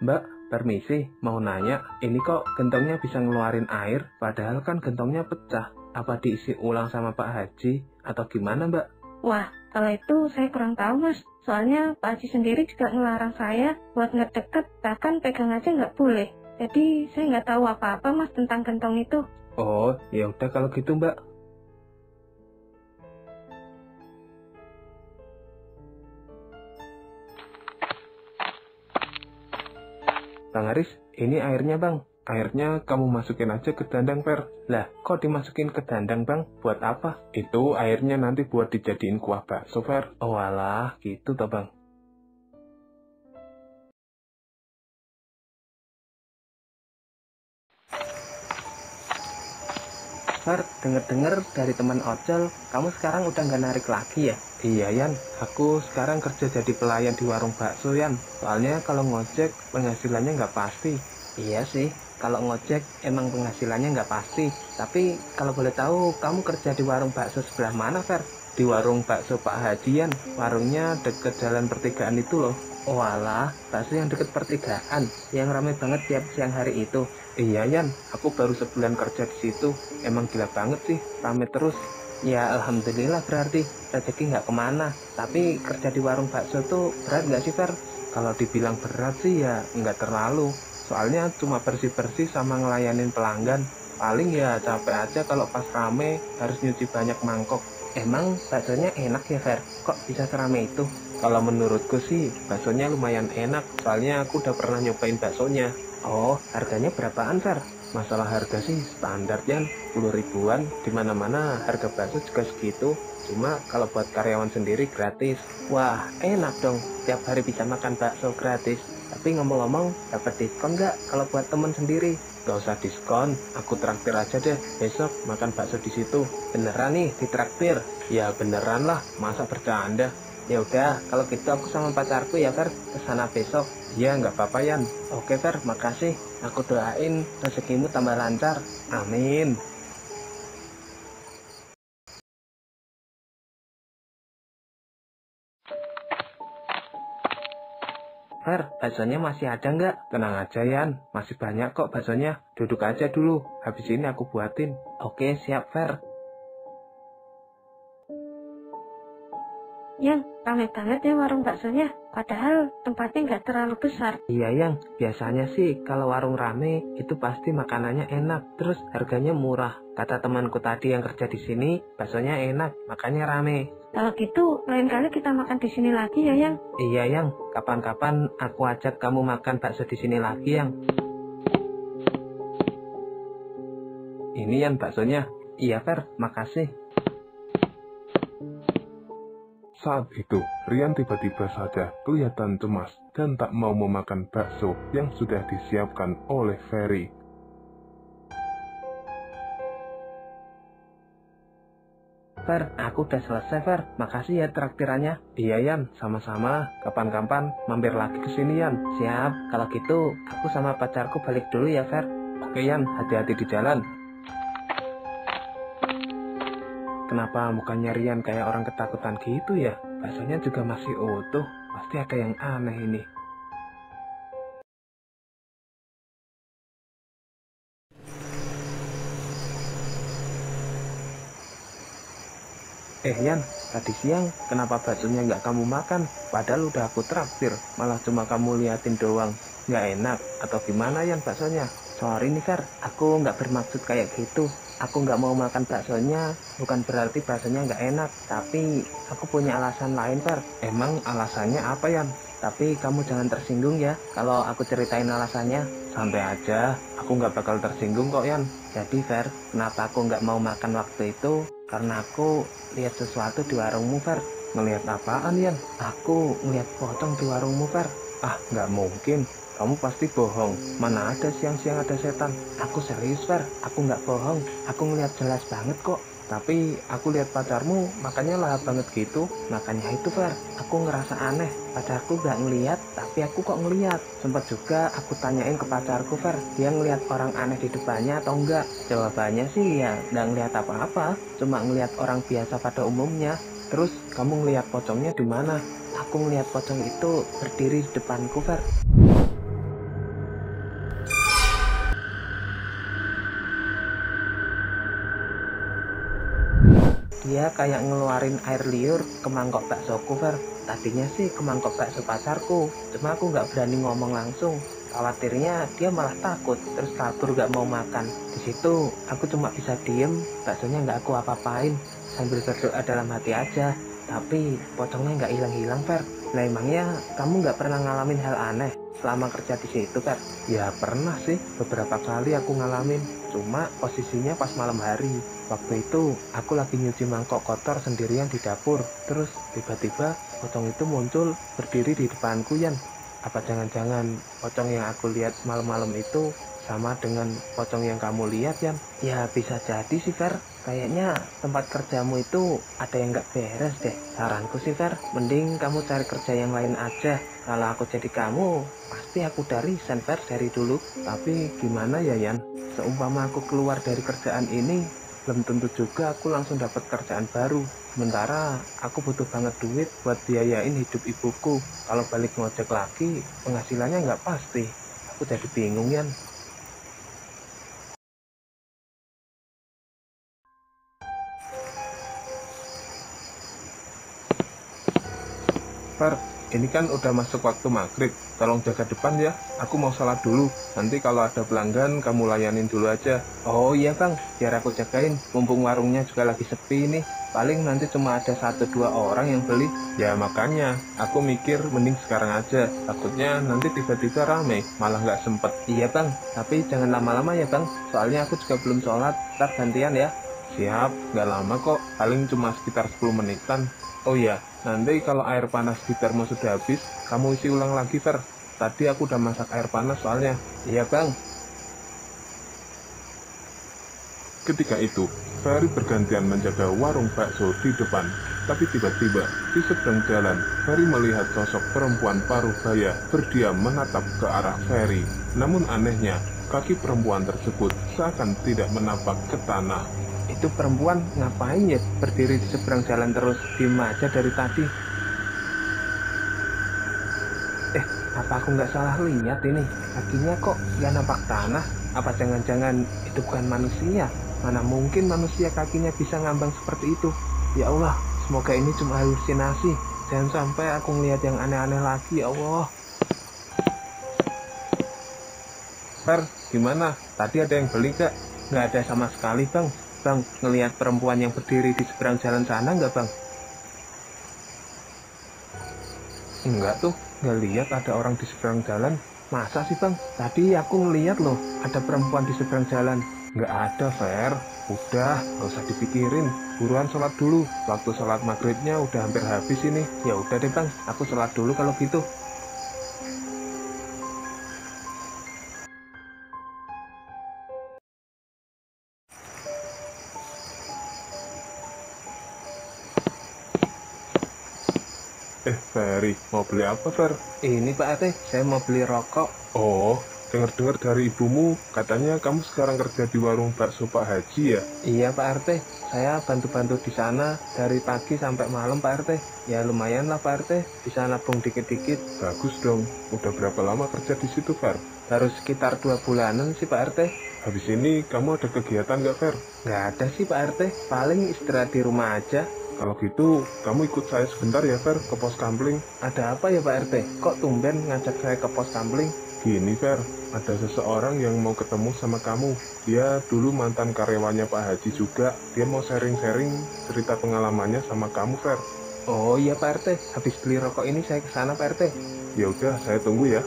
Mbak, permisi, mau nanya, ini kok gentongnya bisa ngeluarin air, padahal kan gentongnya pecah. Apa diisi ulang sama Pak Haji, atau gimana mbak? Wah, kalau itu saya kurang tahu mas. Soalnya Pak Haji sendiri juga ngelarang saya buat ngedeket, bahkan pegang aja nggak boleh. Jadi saya nggak tahu apa-apa mas tentang gentong itu. Oh, ya udah kalau gitu mbak. Bang Haris, ini airnya bang. Airnya kamu masukin aja ke dandang, Fer. Lah, kok dimasukin ke dandang bang? Buat apa? Itu airnya nanti buat dijadiin kuah bakso, Fer. Oh alah, gitu toh bang. Fer, denger-denger dari teman ojol, kamu sekarang udah nggak narik lagi ya? Iya Yan, aku sekarang kerja jadi pelayan di warung bakso Yan. Soalnya kalau ngojek penghasilannya nggak pasti. Iya sih, kalau ngojek emang penghasilannya nggak pasti. Tapi kalau boleh tahu, kamu kerja di warung bakso sebelah mana Fer? di warung bakso Pak Haji, Yan. Warungnya deket jalan pertigaan itu loh. Oh alah, bakso yang deket pertigaan, yang ramai banget tiap siang hari itu. Iya, Yan, aku baru sebulan kerja di situ. Emang gila banget sih, rame terus. Ya alhamdulillah berarti rezeki nggak kemana. Tapi kerja di warung bakso tuh berat nggak sih Fer? Kalau dibilang berat sih ya nggak terlalu. Soalnya cuma bersih-bersih sama ngelayanin pelanggan. Paling ya capek aja kalau pas rame harus nyuci banyak mangkok. Emang baksonya enak ya Fer? Kok bisa serame itu? Kalau menurutku sih baksonya lumayan enak. Soalnya aku udah pernah nyobain baksonya. Oh, harganya berapaan Fer? Masalah harga sih standar, Yan, 10 ribuan. Dimana-mana harga bakso juga segitu. Cuma kalau buat karyawan sendiri gratis. Wah, enak dong. Tiap hari bisa makan bakso gratis. Tapi ngomong-ngomong, dapat diskon nggak kalau buat temen sendiri? Gak usah diskon, aku traktir aja deh. Besok makan bakso di situ. Beneran nih ditraktir? Ya beneran lah, masa bercanda. Ya udah, kalau gitu aku sama pacarku ya Fer kesana besok. Iya, nggak apa-apa, Yan. Oke Fer, makasih. Aku doain rezekimu tambah lancar. Amin. Fer, baksonya masih ada nggak? Tenang aja, Yan, masih banyak kok baksonya. Duduk aja dulu, habis ini aku buatin. Oke, siap Fer. Yang ramai banget ya warung baksonya. Padahal tempatnya nggak terlalu besar. Iya Yang, biasanya sih kalau warung rame itu pasti makanannya enak, terus harganya murah. Kata temanku tadi yang kerja di sini, baksonya enak, makanya rame. Kalau gitu, lain kali kita makan di sini lagi ya Yang. Iya Yang, kapan-kapan aku ajak kamu makan bakso di sini lagi Yang. Ini Yan baksonya. Iya Fer, makasih. Saat itu, Rian tiba-tiba saja kelihatan cemas dan tak mau memakan bakso yang sudah disiapkan oleh Ferry. Fer, aku udah selesai Fer, makasih ya traktirannya. Iya Yan, sama-sama. Kapan-kapan mampir lagi ke sini, Yan. Siap, kalau gitu aku sama pacarku balik dulu ya Fer. Oke Yan, hati-hati di jalan. Kenapa mukanya Rian kayak orang ketakutan gitu ya? Baksonya juga masih utuh. Pasti ada yang aneh ini. Yan, tadi siang kenapa baksonya nggak kamu makan? Padahal udah aku traktir, malah cuma kamu liatin doang. Nggak enak atau gimana Yan baksonya? Sorry nih Fer, aku nggak bermaksud kayak gitu. Aku nggak mau makan baksonya, bukan berarti baksonya nggak enak. Tapi aku punya alasan lain Fer. Emang alasannya apa Yan? Tapi kamu jangan tersinggung ya kalau aku ceritain alasannya. Santai aja, aku nggak bakal tersinggung kok Yan. Jadi Fer, kenapa aku nggak mau makan waktu itu? Karena aku lihat sesuatu di warungmu Fer. Ngelihat apaan Yan? Aku ngelihat pocong di warungmu Fer. Ah, nggak mungkin. Kamu pasti bohong. Mana ada siang-siang ada setan? Aku serius Fer, aku nggak bohong. Aku ngelihat jelas banget kok. Tapi aku lihat pacarmu makanya lahap banget gitu. Makanya itu Fer, aku ngerasa aneh. Pacarku nggak ngelihat, tapi aku kok ngelihat. Sempat juga aku tanyain ke pacarku Fer, dia ngelihat orang aneh di depannya atau enggak. Jawabannya sih ya nggak ngelihat apa-apa, cuma ngelihat orang biasa pada umumnya. Terus kamu ngelihat pocongnya di mana? Aku ngelihat pocong itu berdiri di depanku Fer. Dia kayak ngeluarin air liur ke mangkok baksoku Fer. Tadinya sih ke mangkok bakso pacarku, cuma aku nggak berani ngomong langsung. Khawatirnya dia malah takut, terus kabur nggak mau makan. Di situ aku cuma bisa diem, baksonya nggak aku apa-apain, sambil berdoa dalam hati aja. Tapi pocongnya nggak hilang-hilang Fer. Nah emangnya kamu nggak pernah ngalamin hal aneh selama kerja di situ Fer? Ya pernah sih, beberapa kali aku ngalamin. Cuma posisinya pas malam hari. Waktu itu aku lagi nyuci mangkok kotor sendirian di dapur. Terus tiba-tiba pocong itu muncul berdiri di depanku Yan. Apa jangan-jangan pocong yang aku lihat malam-malam itu sama dengan pocong yang kamu lihat Yan? Ya bisa jadi sih Fer. Kayaknya tempat kerjamu itu ada yang nggak beres deh. Saranku sih Fer, mending kamu cari kerja yang lain aja. Kalau aku jadi kamu, pasti aku udah resign Fer dari dulu. Tapi gimana ya Yan? Seumpama aku keluar dari kerjaan ini, belum tentu juga aku langsung dapat kerjaan baru. Sementara aku butuh banget duit buat biayain hidup ibuku. Kalau balik ngojek lagi, penghasilannya nggak pasti. Aku jadi bingung, Yan. Fer, ini kan udah masuk waktu maghrib, tolong jaga depan ya, aku mau sholat dulu, nanti kalau ada pelanggan kamu layanin dulu aja. Oh iya bang, biar aku jagain. Mumpung warungnya juga lagi sepi nih. Paling nanti cuma ada 1-2 orang yang beli. Ya makanya, aku mikir mending sekarang aja, takutnya nanti tiba-tiba rame, malah nggak sempet. Iya bang, tapi jangan lama-lama ya bang. Soalnya aku juga belum sholat. Ntar gantian ya. Siap, nggak lama kok, paling cuma sekitar 10 menitan. Oh iya, nanti kalau air panas di termos sudah habis, kamu isi ulang lagi, Fer. Tadi aku udah masak air panas soalnya. Iya bang. Ketika itu, Ferry bergantian menjaga warung bakso di depan. Tapi tiba-tiba, di seberang jalan, Ferry melihat sosok perempuan paruh baya berdiam menatap ke arah Ferry. Namun anehnya, kaki perempuan tersebut seakan tidak menapak ke tanah. Itu perempuan ngapain ya berdiri di seberang jalan terus diem aja dari tadi? Apa aku nggak salah lihat ini? Kakinya kok nggak napak tanah? Apa jangan-jangan itu bukan manusia? Mana mungkin manusia kakinya bisa ngambang seperti itu? Ya Allah, semoga ini cuma halusinasi. Jangan sampai aku ngelihat yang aneh-aneh lagi, ya Allah. Fer, gimana? Tadi ada yang beli gak? Nggak ada sama sekali bang. Bang, ngelihat perempuan yang berdiri di seberang jalan sana nggak bang? Enggak tuh. Nggak lihat ada orang di seberang jalan. Masa sih bang? Tadi aku ngeliat loh, ada perempuan di seberang jalan. Nggak ada, Fer. Udah, nggak usah dipikirin. Buruan sholat dulu. Waktu sholat maghribnya udah hampir habis ini. Ya udah deh bang, aku sholat dulu kalau gitu. Ferry, mau beli apa, Fer? Ini Pak RT, saya mau beli rokok. Oh, dengar-dengar dari ibumu, katanya kamu sekarang kerja di warung bakso Pak Haji ya? Iya Pak RT, saya bantu-bantu di sana dari pagi sampai malam Pak RT. Ya lumayan lah Pak RT, bisa nabung dikit-dikit. Bagus dong, udah berapa lama kerja di situ, Fer? Baru sekitar 2 bulanan sih Pak RT. Habis ini kamu ada kegiatan nggak, Fer? Nggak ada sih Pak RT, paling istirahat di rumah aja. Kalau gitu, kamu ikut saya sebentar ya, Fer, ke pos kampling. Ada apa ya Pak RT? Kok tumben ngajak saya ke pos kampling? Gini, Fer, ada seseorang yang mau ketemu sama kamu. Dia dulu mantan karyawannya Pak Haji juga. Dia mau sharing-sharing cerita pengalamannya sama kamu, Fer. Oh iya Pak RT, habis beli rokok ini saya ke sana Pak RT. Ya udah, saya tunggu ya.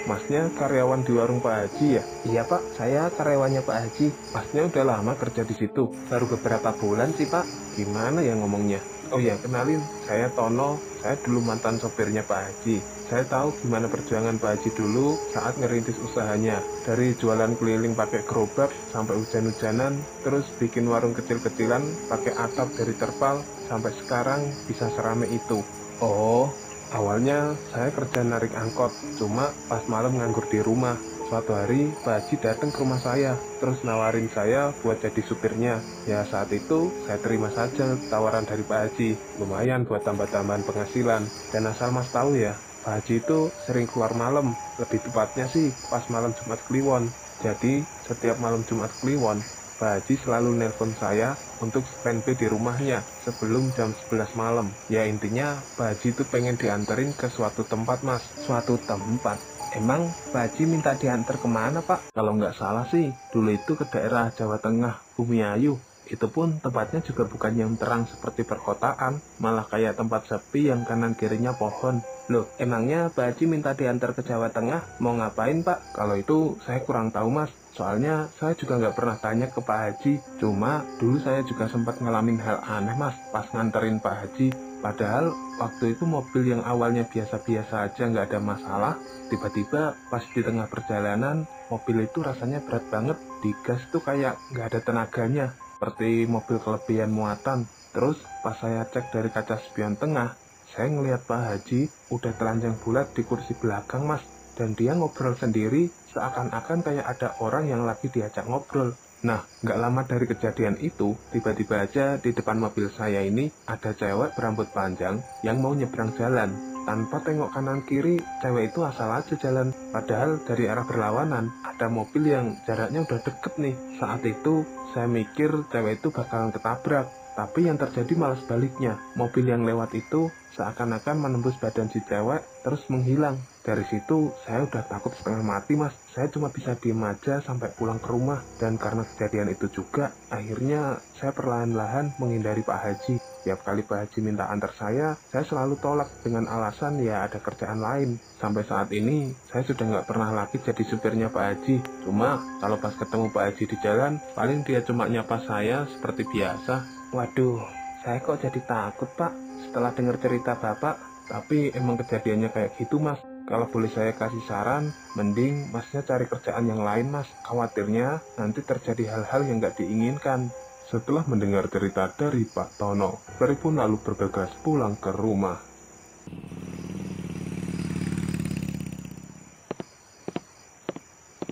Masnya karyawan di warung Pak Haji ya? Iya Pak, saya karyawannya Pak Haji. Masnya udah lama kerja di situ? Baru beberapa bulan sih Pak. Gimana ya ngomongnya? Oh ya, kenalin, saya Tono. Saya dulu mantan sopirnya Pak Haji. Saya tahu gimana perjuangan Pak Haji dulu saat ngerintis usahanya. Dari jualan keliling pakai gerobak sampai hujan-hujanan, terus bikin warung kecil-kecilan pakai atap dari terpal, sampai sekarang bisa serame itu. Oh, awalnya saya kerja narik angkot, cuma pas malam nganggur di rumah. Suatu hari Pak Haji datang ke rumah saya, terus nawarin saya buat jadi supirnya. Ya saat itu saya terima saja tawaran dari Pak Haji, lumayan buat tambah-tambahan penghasilan. Dan asal mas tahu ya, Pak Haji itu sering keluar malam, lebih tepatnya sih pas malam Jumat Kliwon. Jadi setiap malam Jumat Kliwon, Pak Haji selalu nelpon saya untuk standby di rumahnya sebelum jam 11 malam. Ya intinya Pak Haji itu pengen dianterin ke suatu tempat, Mas. suatu tempat. Emang Pak Haji minta diantar kemana Pak? Kalau nggak salah sih, dulu itu ke daerah Jawa Tengah, Bumiayu. Itu pun tempatnya juga bukan yang terang seperti perkotaan, malah kayak tempat sepi yang kanan kirinya pohon. Loh, emangnya Pak Haji minta diantar ke Jawa Tengah mau ngapain Pak? Kalau itu saya kurang tahu, Mas. Soalnya saya juga nggak pernah tanya ke Pak Haji. Cuma dulu saya juga sempat ngalamin hal aneh, Mas, pas nganterin Pak Haji. Padahal waktu itu mobil yang awalnya biasa-biasa aja nggak ada masalah, tiba-tiba pas di tengah perjalanan, mobil itu rasanya berat banget. Digas tuh kayak nggak ada tenaganya, seperti mobil kelebihan muatan. Terus pas saya cek dari kaca spion tengah, Saya ngelihat Pak Haji udah telanjang bulat di kursi belakang, Mas. Dan dia ngobrol sendiri seakan-akan kayak ada orang yang lagi diajak ngobrol. Nah, nggak lama dari kejadian itu, tiba-tiba aja di depan mobil saya ini ada cewek berambut panjang yang mau nyebrang jalan. Tanpa tengok kanan kiri, cewek itu asal aja jalan. Padahal dari arah berlawanan, ada mobil yang jaraknya udah deket nih. Saat itu, saya mikir cewek itu bakalan ketabrak. Tapi yang terjadi malah sebaliknya. Mobil yang lewat itu seakan-akan menembus badan si cewek, terus menghilang. Dari situ, saya udah takut setengah mati, Mas. Saya cuma bisa diem aja sampai pulang ke rumah. Dan karena kejadian itu juga, akhirnya saya perlahan-lahan menghindari Pak Haji. Tiap kali Pak Haji minta antar saya selalu tolak dengan alasan ya ada kerjaan lain. Sampai saat ini, saya sudah nggak pernah lagi jadi supirnya Pak Haji. Cuma, kalau pas ketemu Pak Haji di jalan, paling dia cuma nyapa saya seperti biasa. Waduh, saya kok jadi takut, Pak, setelah dengar cerita Bapak. Tapi emang kejadiannya kayak gitu, Mas. Kalau boleh saya kasih saran, mending Masnya cari kerjaan yang lain, Mas. Khawatirnya nanti terjadi hal-hal yang nggak diinginkan. Setelah mendengar cerita dari Pak Tono, Ferry pun lalu bergegas pulang ke rumah.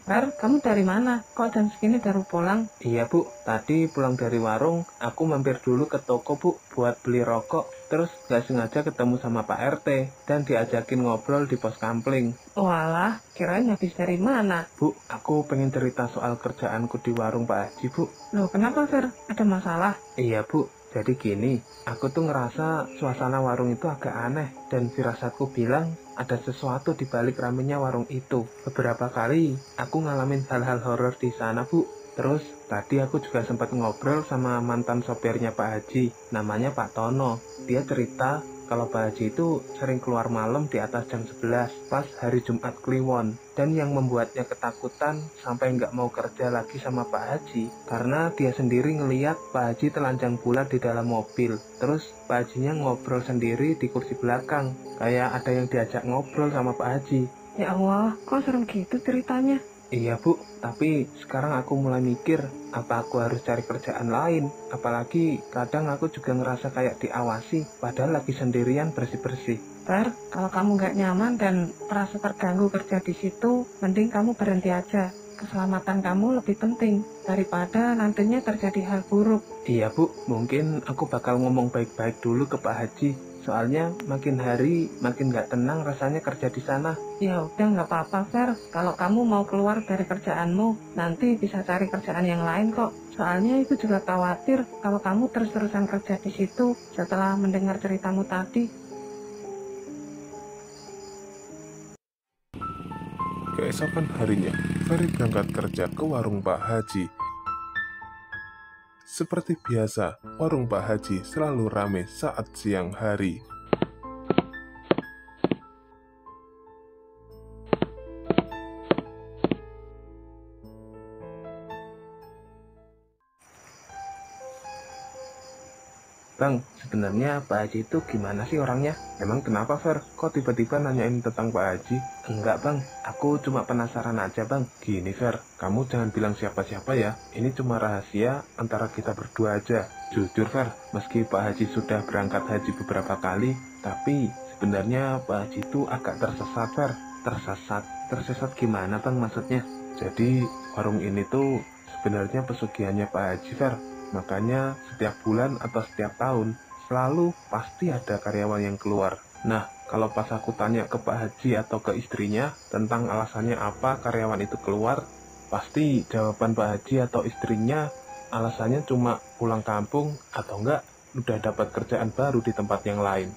Fer, kamu dari mana? Kok jam segini baru pulang? Iya, Bu. Tadi pulang dari warung, aku mampir dulu ke toko, Bu, buat beli rokok. Terus gak sengaja ketemu sama Pak RT dan diajakin ngobrol di pos kampling. Walah, kirain habis dari mana? Bu, aku pengen cerita soal kerjaanku di warung Pak Haji, Bu. Loh, kenapa, Fer? Ada masalah? Iya, Bu. Jadi gini, aku tuh ngerasa suasana warung itu agak aneh dan firasatku bilang ada sesuatu di balik ramenya warung itu. Beberapa kali aku ngalamin hal-hal horor di sana, Bu. Terus tadi aku juga sempat ngobrol sama mantan sopirnya Pak Haji, namanya Pak Tono. Dia cerita kalau Pak Haji itu sering keluar malam di atas jam 11 pas hari Jumat Kliwon. Dan yang membuatnya ketakutan sampai nggak mau kerja lagi sama Pak Haji karena dia sendiri ngeliat Pak Haji telanjang bulat di dalam mobil. Terus Pak Hajinya ngobrol sendiri di kursi belakang, kayak ada yang diajak ngobrol sama Pak Haji. Ya Allah, kok serem gitu ceritanya? Iya, Bu, tapi sekarang aku mulai mikir apa aku harus cari kerjaan lain. Apalagi kadang aku juga ngerasa kayak diawasi padahal lagi sendirian bersih-bersih. Fer, kalau kamu nggak nyaman dan merasa terganggu kerja di situ, mending kamu berhenti aja. Keselamatan kamu lebih penting daripada nantinya terjadi hal buruk. Iya, Bu, mungkin aku bakal ngomong baik-baik dulu ke Pak Haji. Soalnya makin hari makin nggak tenang rasanya kerja di sana. Ya udah nggak apa-apa, Fer. Kalau kamu mau keluar dari kerjaanmu, nanti bisa cari kerjaan yang lain kok. Soalnya itu juga khawatir kalau kamu terus-terusan kerja di situ setelah mendengar ceritamu tadi. Keesokan harinya, Ferry berangkat kerja ke warung Pak Haji. Seperti biasa, warung Pak Haji selalu ramai saat siang hari. Bang, sebenarnya Pak Haji itu gimana sih orangnya? Emang kenapa, Fer? Kok tiba-tiba nanyain tentang Pak Haji? Enggak, Bang. Aku cuma penasaran aja, Bang. Gini, Fer. Kamu jangan bilang siapa-siapa ya. Ini cuma rahasia antara kita berdua aja. Jujur, Fer. Meski Pak Haji sudah berangkat haji beberapa kali, tapi sebenarnya Pak Haji itu agak tersesat, Fer. Tersesat? Tersesat gimana, Bang, maksudnya? Jadi, warung ini tuh sebenarnya pesugihannya Pak Haji, Fer. Makanya setiap bulan atau setiap tahun selalu pasti ada karyawan yang keluar. Nah, kalau pas aku tanya ke Pak Haji atau ke istrinya tentang alasannya apa karyawan itu keluar, pasti jawaban Pak Haji atau istrinya alasannya cuma pulang kampung atau enggak udah dapat kerjaan baru di tempat yang lain.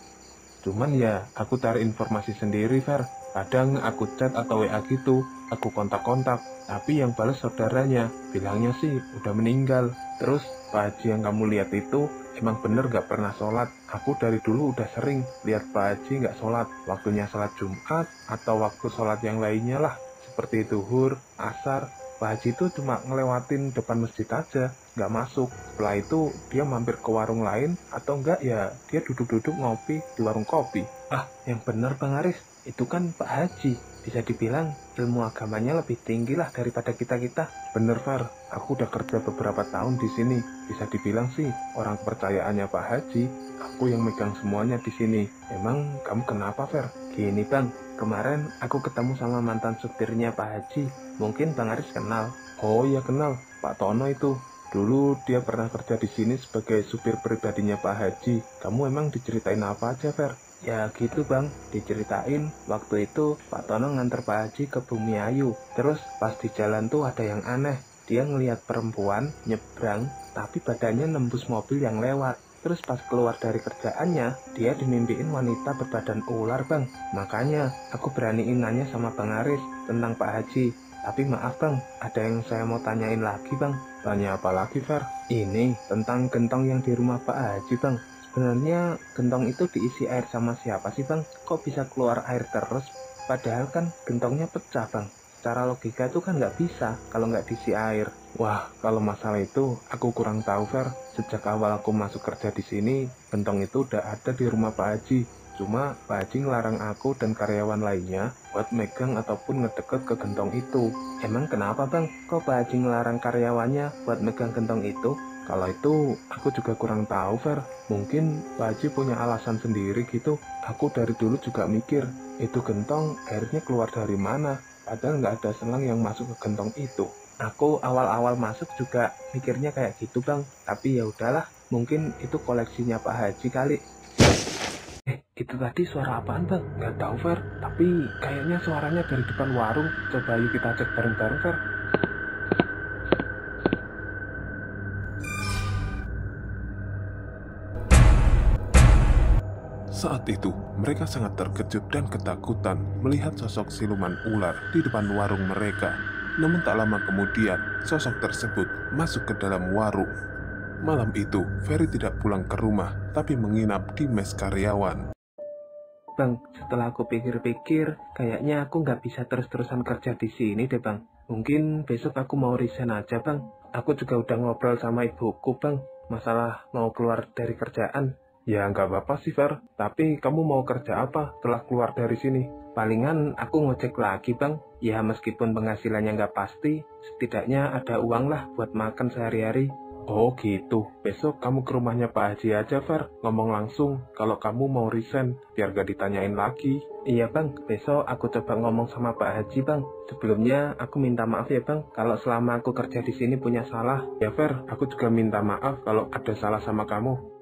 Cuman ya aku cari informasi sendiri, Fer. Kadang aku chat atau WA gitu, aku kontak-kontak, tapi yang balas saudaranya, bilangnya sih udah meninggal. Terus Pak Haji yang kamu lihat itu emang bener gak pernah sholat. Aku dari dulu udah sering lihat Pak Haji gak sholat, waktunya sholat Jumat atau waktu sholat yang lainnya lah, seperti zuhur, asar. Pak Haji itu cuma ngelewatin depan masjid aja, gak masuk. Setelah itu dia mampir ke warung lain atau enggak ya dia duduk-duduk ngopi di warung kopi. Ah, yang bener Bang Aris, itu kan Pak Haji. Bisa dibilang ilmu agamanya lebih tinggi lah daripada kita-kita. Bener, Fer. Aku udah kerja beberapa tahun di sini. Bisa dibilang sih, orang kepercayaannya Pak Haji. Aku yang megang semuanya di sini. Emang kamu kenapa, Fer? Gini Bang, kemarin aku ketemu sama mantan supirnya Pak Haji. Mungkin Bang Aris kenal. Oh iya kenal, Pak Tono itu. Dulu dia pernah kerja di sini sebagai supir pribadinya Pak Haji. Kamu emang diceritain apa aja, Fer? Ya gitu Bang, diceritain waktu itu Pak Tono nganter Pak Haji ke Bumi Ayu. Terus pas di jalan tuh ada yang aneh. Dia ngelihat perempuan nyebrang, tapi badannya nembus mobil yang lewat. Terus pas keluar dari kerjaannya, dia dimimpiin wanita berbadan ular Bang. Makanya aku beraniin nanya sama Bang Aris tentang Pak Haji. Tapi maaf Bang, ada yang saya mau tanyain lagi Bang. Tanya apa lagi, Fer? Ini tentang gentong yang di rumah Pak Haji Bang. Sebenarnya gentong itu diisi air sama siapa sih Bang? Kok bisa keluar air terus? Padahal kan gentongnya pecah Bang. Secara logika itu kan nggak bisa kalau nggak diisi air. Wah, kalau masalah itu aku kurang tahu, Fer. Sejak awal aku masuk kerja di sini, gentong itu udah ada di rumah Pak Haji. Cuma Pak Haji ngelarang aku dan karyawan lainnya buat megang ataupun ngedeket ke gentong itu. Emang kenapa Bang? Kok Pak Haji ngelarang karyawannya buat megang gentong itu? Kalau itu aku juga kurang tahu, Fer. Mungkin Pak Haji punya alasan sendiri gitu. Aku dari dulu juga mikir, itu gentong airnya keluar dari mana? Padahal nggak ada selang yang masuk ke gentong itu. Aku awal-awal masuk juga mikirnya kayak gitu Bang. Tapi ya udahlah, mungkin itu koleksinya Pak Haji kali. Itu tadi suara apaan Bang? Nggak tahu, Fer. Tapi kayaknya suaranya dari depan warung. Coba yuk kita cek bareng-bareng, Fer. Saat itu, mereka sangat terkejut dan ketakutan melihat sosok siluman ular di depan warung mereka. Namun tak lama kemudian, sosok tersebut masuk ke dalam warung. Malam itu, Ferry tidak pulang ke rumah, tapi menginap di mes karyawan. Bang, setelah aku pikir-pikir, kayaknya aku nggak bisa terus-terusan kerja di sini deh Bang. Mungkin besok aku mau resign aja Bang. Aku juga udah ngobrol sama ibuku Bang, masalah mau keluar dari kerjaan. Ya nggak apa-apa sih, Fer. Tapi kamu mau kerja apa setelah keluar dari sini? Palingan aku ngojek lagi Bang. Ya meskipun penghasilannya nggak pasti, setidaknya ada uang lah buat makan sehari-hari. Oh gitu, besok kamu ke rumahnya Pak Haji aja, Fer. Ngomong langsung kalau kamu mau resign, biar gak ditanyain lagi. Iya Bang, besok aku coba ngomong sama Pak Haji Bang. Sebelumnya aku minta maaf ya Bang, kalau selama aku kerja di sini punya salah. Ya Fer, aku juga minta maaf kalau ada salah sama kamu.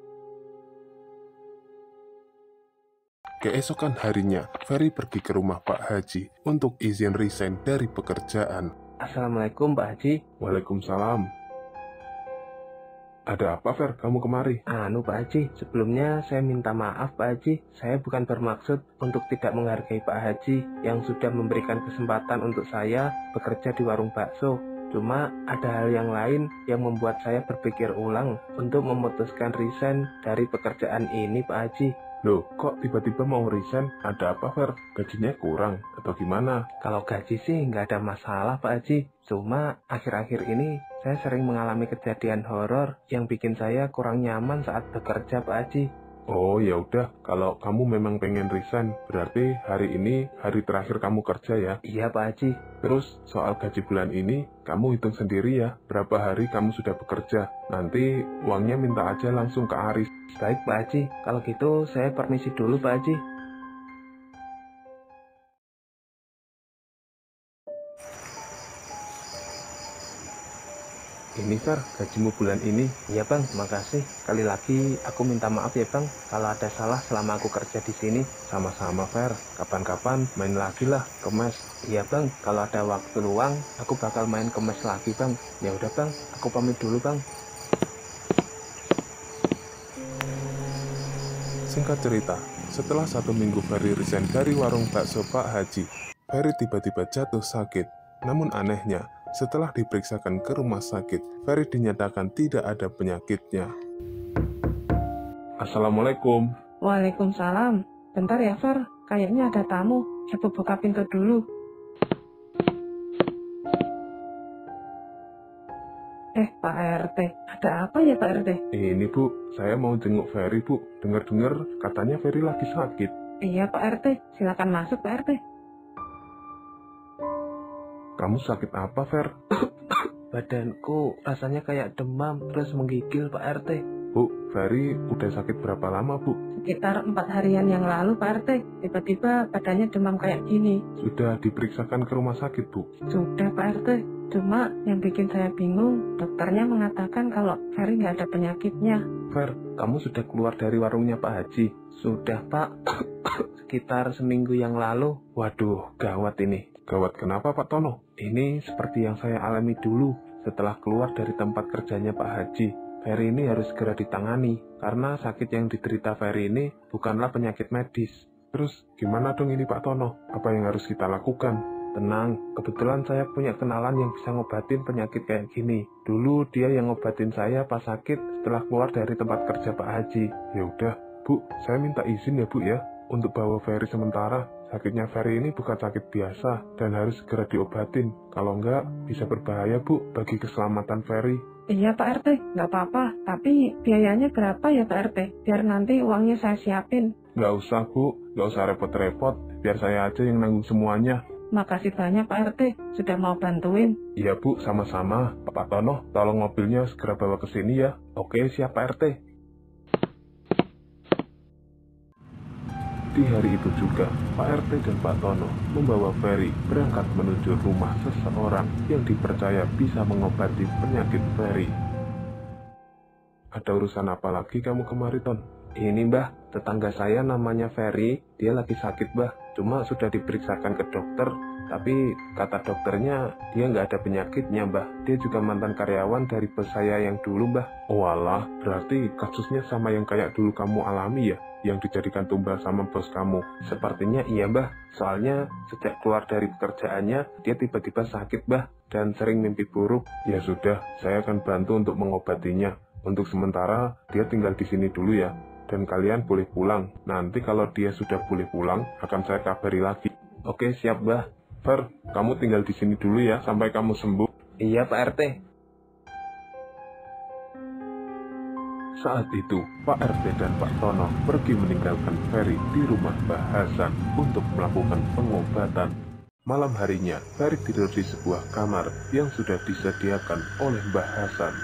Keesokan harinya, Ferry pergi ke rumah Pak Haji untuk izin resign dari pekerjaan. Assalamualaikum Pak Haji. Waalaikumsalam. Ada apa, Fer? Kamu kemari? Pak Haji, sebelumnya saya minta maaf Pak Haji. Saya bukan bermaksud untuk tidak menghargai Pak Haji yang sudah memberikan kesempatan untuk saya bekerja di warung bakso. Cuma ada hal yang lain yang membuat saya berpikir ulang untuk memutuskan resign dari pekerjaan ini Pak Haji. Loh, kok tiba-tiba mau resign? Ada apa, Fer? Gajinya kurang atau gimana? Kalau gaji sih nggak ada masalah Pak Haji. Cuma akhir-akhir ini saya sering mengalami kejadian horor yang bikin saya kurang nyaman saat bekerja Pak Haji. Oh ya udah, kalau kamu memang pengen resign, berarti hari ini hari terakhir kamu kerja ya? Iya Pak Haji. Terus soal gaji bulan ini, kamu hitung sendiri ya, berapa hari kamu sudah bekerja. Nanti uangnya minta aja langsung ke Aris. Baik Pak Haji, kalau gitu saya permisi dulu Pak Haji. Ini Fer, gajimu bulan ini. Iya Bang, makasih. Sekali lagi aku minta maaf ya Bang, kalau ada salah selama aku kerja di sini. Sama-sama Fer, kapan-kapan main lagi lah ke mes. Iya Bang, kalau ada waktu luang, aku bakal main ke mes lagi Bang. Ya udah Bang, aku pamit dulu Bang. Singkat cerita, setelah 1 minggu Ferry resign dari warung bakso Pak Haji, Ferry tiba-tiba jatuh sakit. Namun anehnya, setelah diperiksakan ke rumah sakit, Ferry dinyatakan tidak ada penyakitnya. Assalamualaikum. Waalaikumsalam. Bentar ya, Fer. Kayaknya ada tamu. Coba buka pintu dulu. Pak RT. Ada apa ya, Pak RT? Ini Bu, saya mau jenguk Ferry Bu. Dengar-dengar katanya Ferry lagi sakit. Iya, Pak RT. Silakan masuk, Pak RT. kamu sakit apa, Fer? Badanku rasanya kayak demam terus menggigil Pak RT. Bu, Ferry udah sakit berapa lama, Bu? Sekitar 4 harian yang lalu Pak RT, tiba-tiba badannya demam kayak gini. Sudah diperiksakan ke rumah sakit, Bu? Sudah Pak RT, cuma yang bikin saya bingung, dokternya mengatakan kalau Ferry nggak ada penyakitnya. Fer, kamu sudah keluar dari warungnya Pak Haji? Sudah Pak, sekitar seminggu yang lalu. Waduh, gawat ini. Gawat kenapa, Pak Tono? Ini seperti yang saya alami dulu setelah keluar dari tempat kerjanya Pak Haji. Ferry ini harus segera ditangani, karena sakit yang diderita Ferry ini bukanlah penyakit medis. Terus gimana dong ini, Pak Tono? Apa yang harus kita lakukan? Tenang, kebetulan saya punya kenalan yang bisa ngobatin penyakit kayak gini. Dulu dia yang ngobatin saya pas sakit setelah keluar dari tempat kerja Pak Haji. Ya udah, Bu, saya minta izin ya, Bu ya, untuk bawa Ferry sementara. Sakitnya Ferry ini bukan sakit biasa dan harus segera diobatin. Kalau enggak, bisa berbahaya, Bu, bagi keselamatan Ferry. Iya Pak RT, nggak apa-apa, tapi biayanya berapa ya Pak RT? Biar nanti uangnya saya siapin. Nggak usah, Bu, nggak usah repot-repot, biar saya aja yang nanggung semuanya. Makasih banyak Pak RT, sudah mau bantuin. Iya, Bu, sama-sama. Pak Tono, tolong mobilnya segera bawa ke sini ya. Oke, siap Pak RT. Di hari itu juga, Pak RT dan Pak Tono membawa Ferry berangkat menuju rumah seseorang yang dipercaya bisa mengobati penyakit Ferry. Ada urusan apa lagi kamu kemari, Ton? Ini Mbah, tetangga saya namanya Ferry, dia lagi sakit Mbah. Cuma sudah diperiksakan ke dokter, tapi kata dokternya dia nggak ada penyakitnya Mbah. Dia juga mantan karyawan dari bos saya yang dulu Mbah. Oh alah, berarti kasusnya sama yang kayak dulu kamu alami ya? Yang dijadikan tumbal sama bos kamu. Sepertinya iya Mbah, soalnya sejak keluar dari pekerjaannya, dia tiba-tiba sakit Mbah, dan sering mimpi buruk. Ya sudah, saya akan bantu untuk mengobatinya. Untuk sementara, dia tinggal di sini dulu ya. Dan kalian boleh pulang. Nanti kalau dia sudah boleh pulang, akan saya kabari lagi. Oke, siap Mbah. Fer, kamu tinggal di sini dulu ya, sampai kamu sembuh. Iya Pak RT. Saat itu, Pak RT dan Pak Tono pergi meninggalkan Ferry di rumah Mbah Hasan untuk melakukan pengobatan. Malam harinya, Ferry tidur di sebuah kamar yang sudah disediakan oleh Mbah Hasan.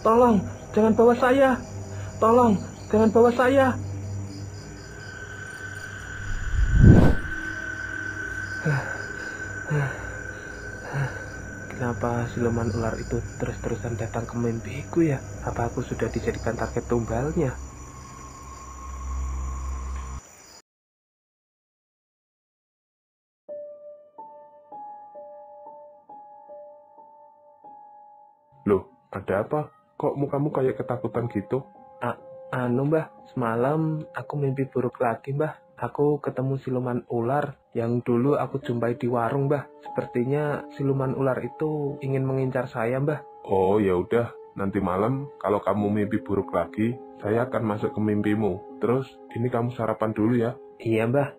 Tolong, jangan bawa saya. Tolong, jangan bawa saya. Kenapa siluman ular itu terus-terusan datang ke mimpiku ya? Apa aku sudah dijadikan target tumbalnya? Loh, ada apa? Kok mukamu kayak ketakutan gitu? Mbah, semalam aku mimpi buruk lagi Mbah. Aku ketemu siluman ular yang dulu aku jumpai di warung Mbah. Sepertinya siluman ular itu ingin mengincar saya Mbah. Oh ya udah, nanti malam kalau kamu mimpi buruk lagi, saya akan masuk ke mimpimu. Terus, ini kamu sarapan dulu ya. Iya Mbah.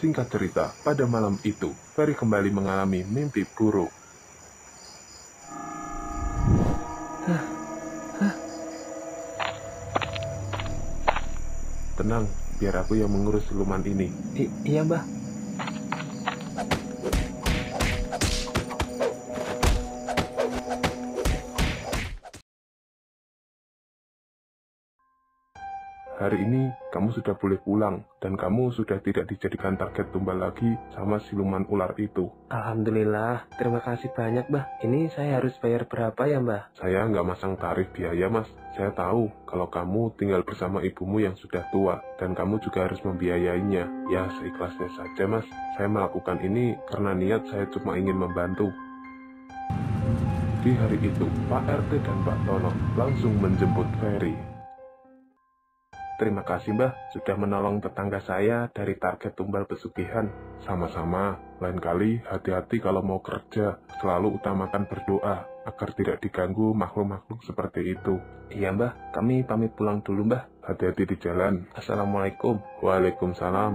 Singkat cerita, pada malam itu, Ferry kembali mengalami mimpi buruk. Tenang, biar aku yang mengurus siluman ini. Iya Mbah. Hari ini, kamu sudah boleh pulang, dan kamu sudah tidak dijadikan target tumbal lagi sama siluman ular itu. Alhamdulillah, terima kasih banyak Mbah. Ini saya harus bayar berapa ya Mbah? Saya nggak masang tarif biaya, Mas. Saya tahu kalau kamu tinggal bersama ibumu yang sudah tua, dan kamu juga harus membiayainya. Ya, seikhlasnya saja, Mas. Saya melakukan ini karena niat saya cuma ingin membantu. Di hari itu, Pak RT dan Pak Tono langsung menjemput Ferry. Terima kasih Mbah, sudah menolong tetangga saya dari target tumbal pesugihan. Sama-sama, lain kali hati-hati kalau mau kerja, selalu utamakan berdoa, agar tidak diganggu makhluk-makhluk seperti itu. Iya Mbah, kami pamit pulang dulu Mbah. Hati-hati di jalan. Assalamualaikum. Waalaikumsalam.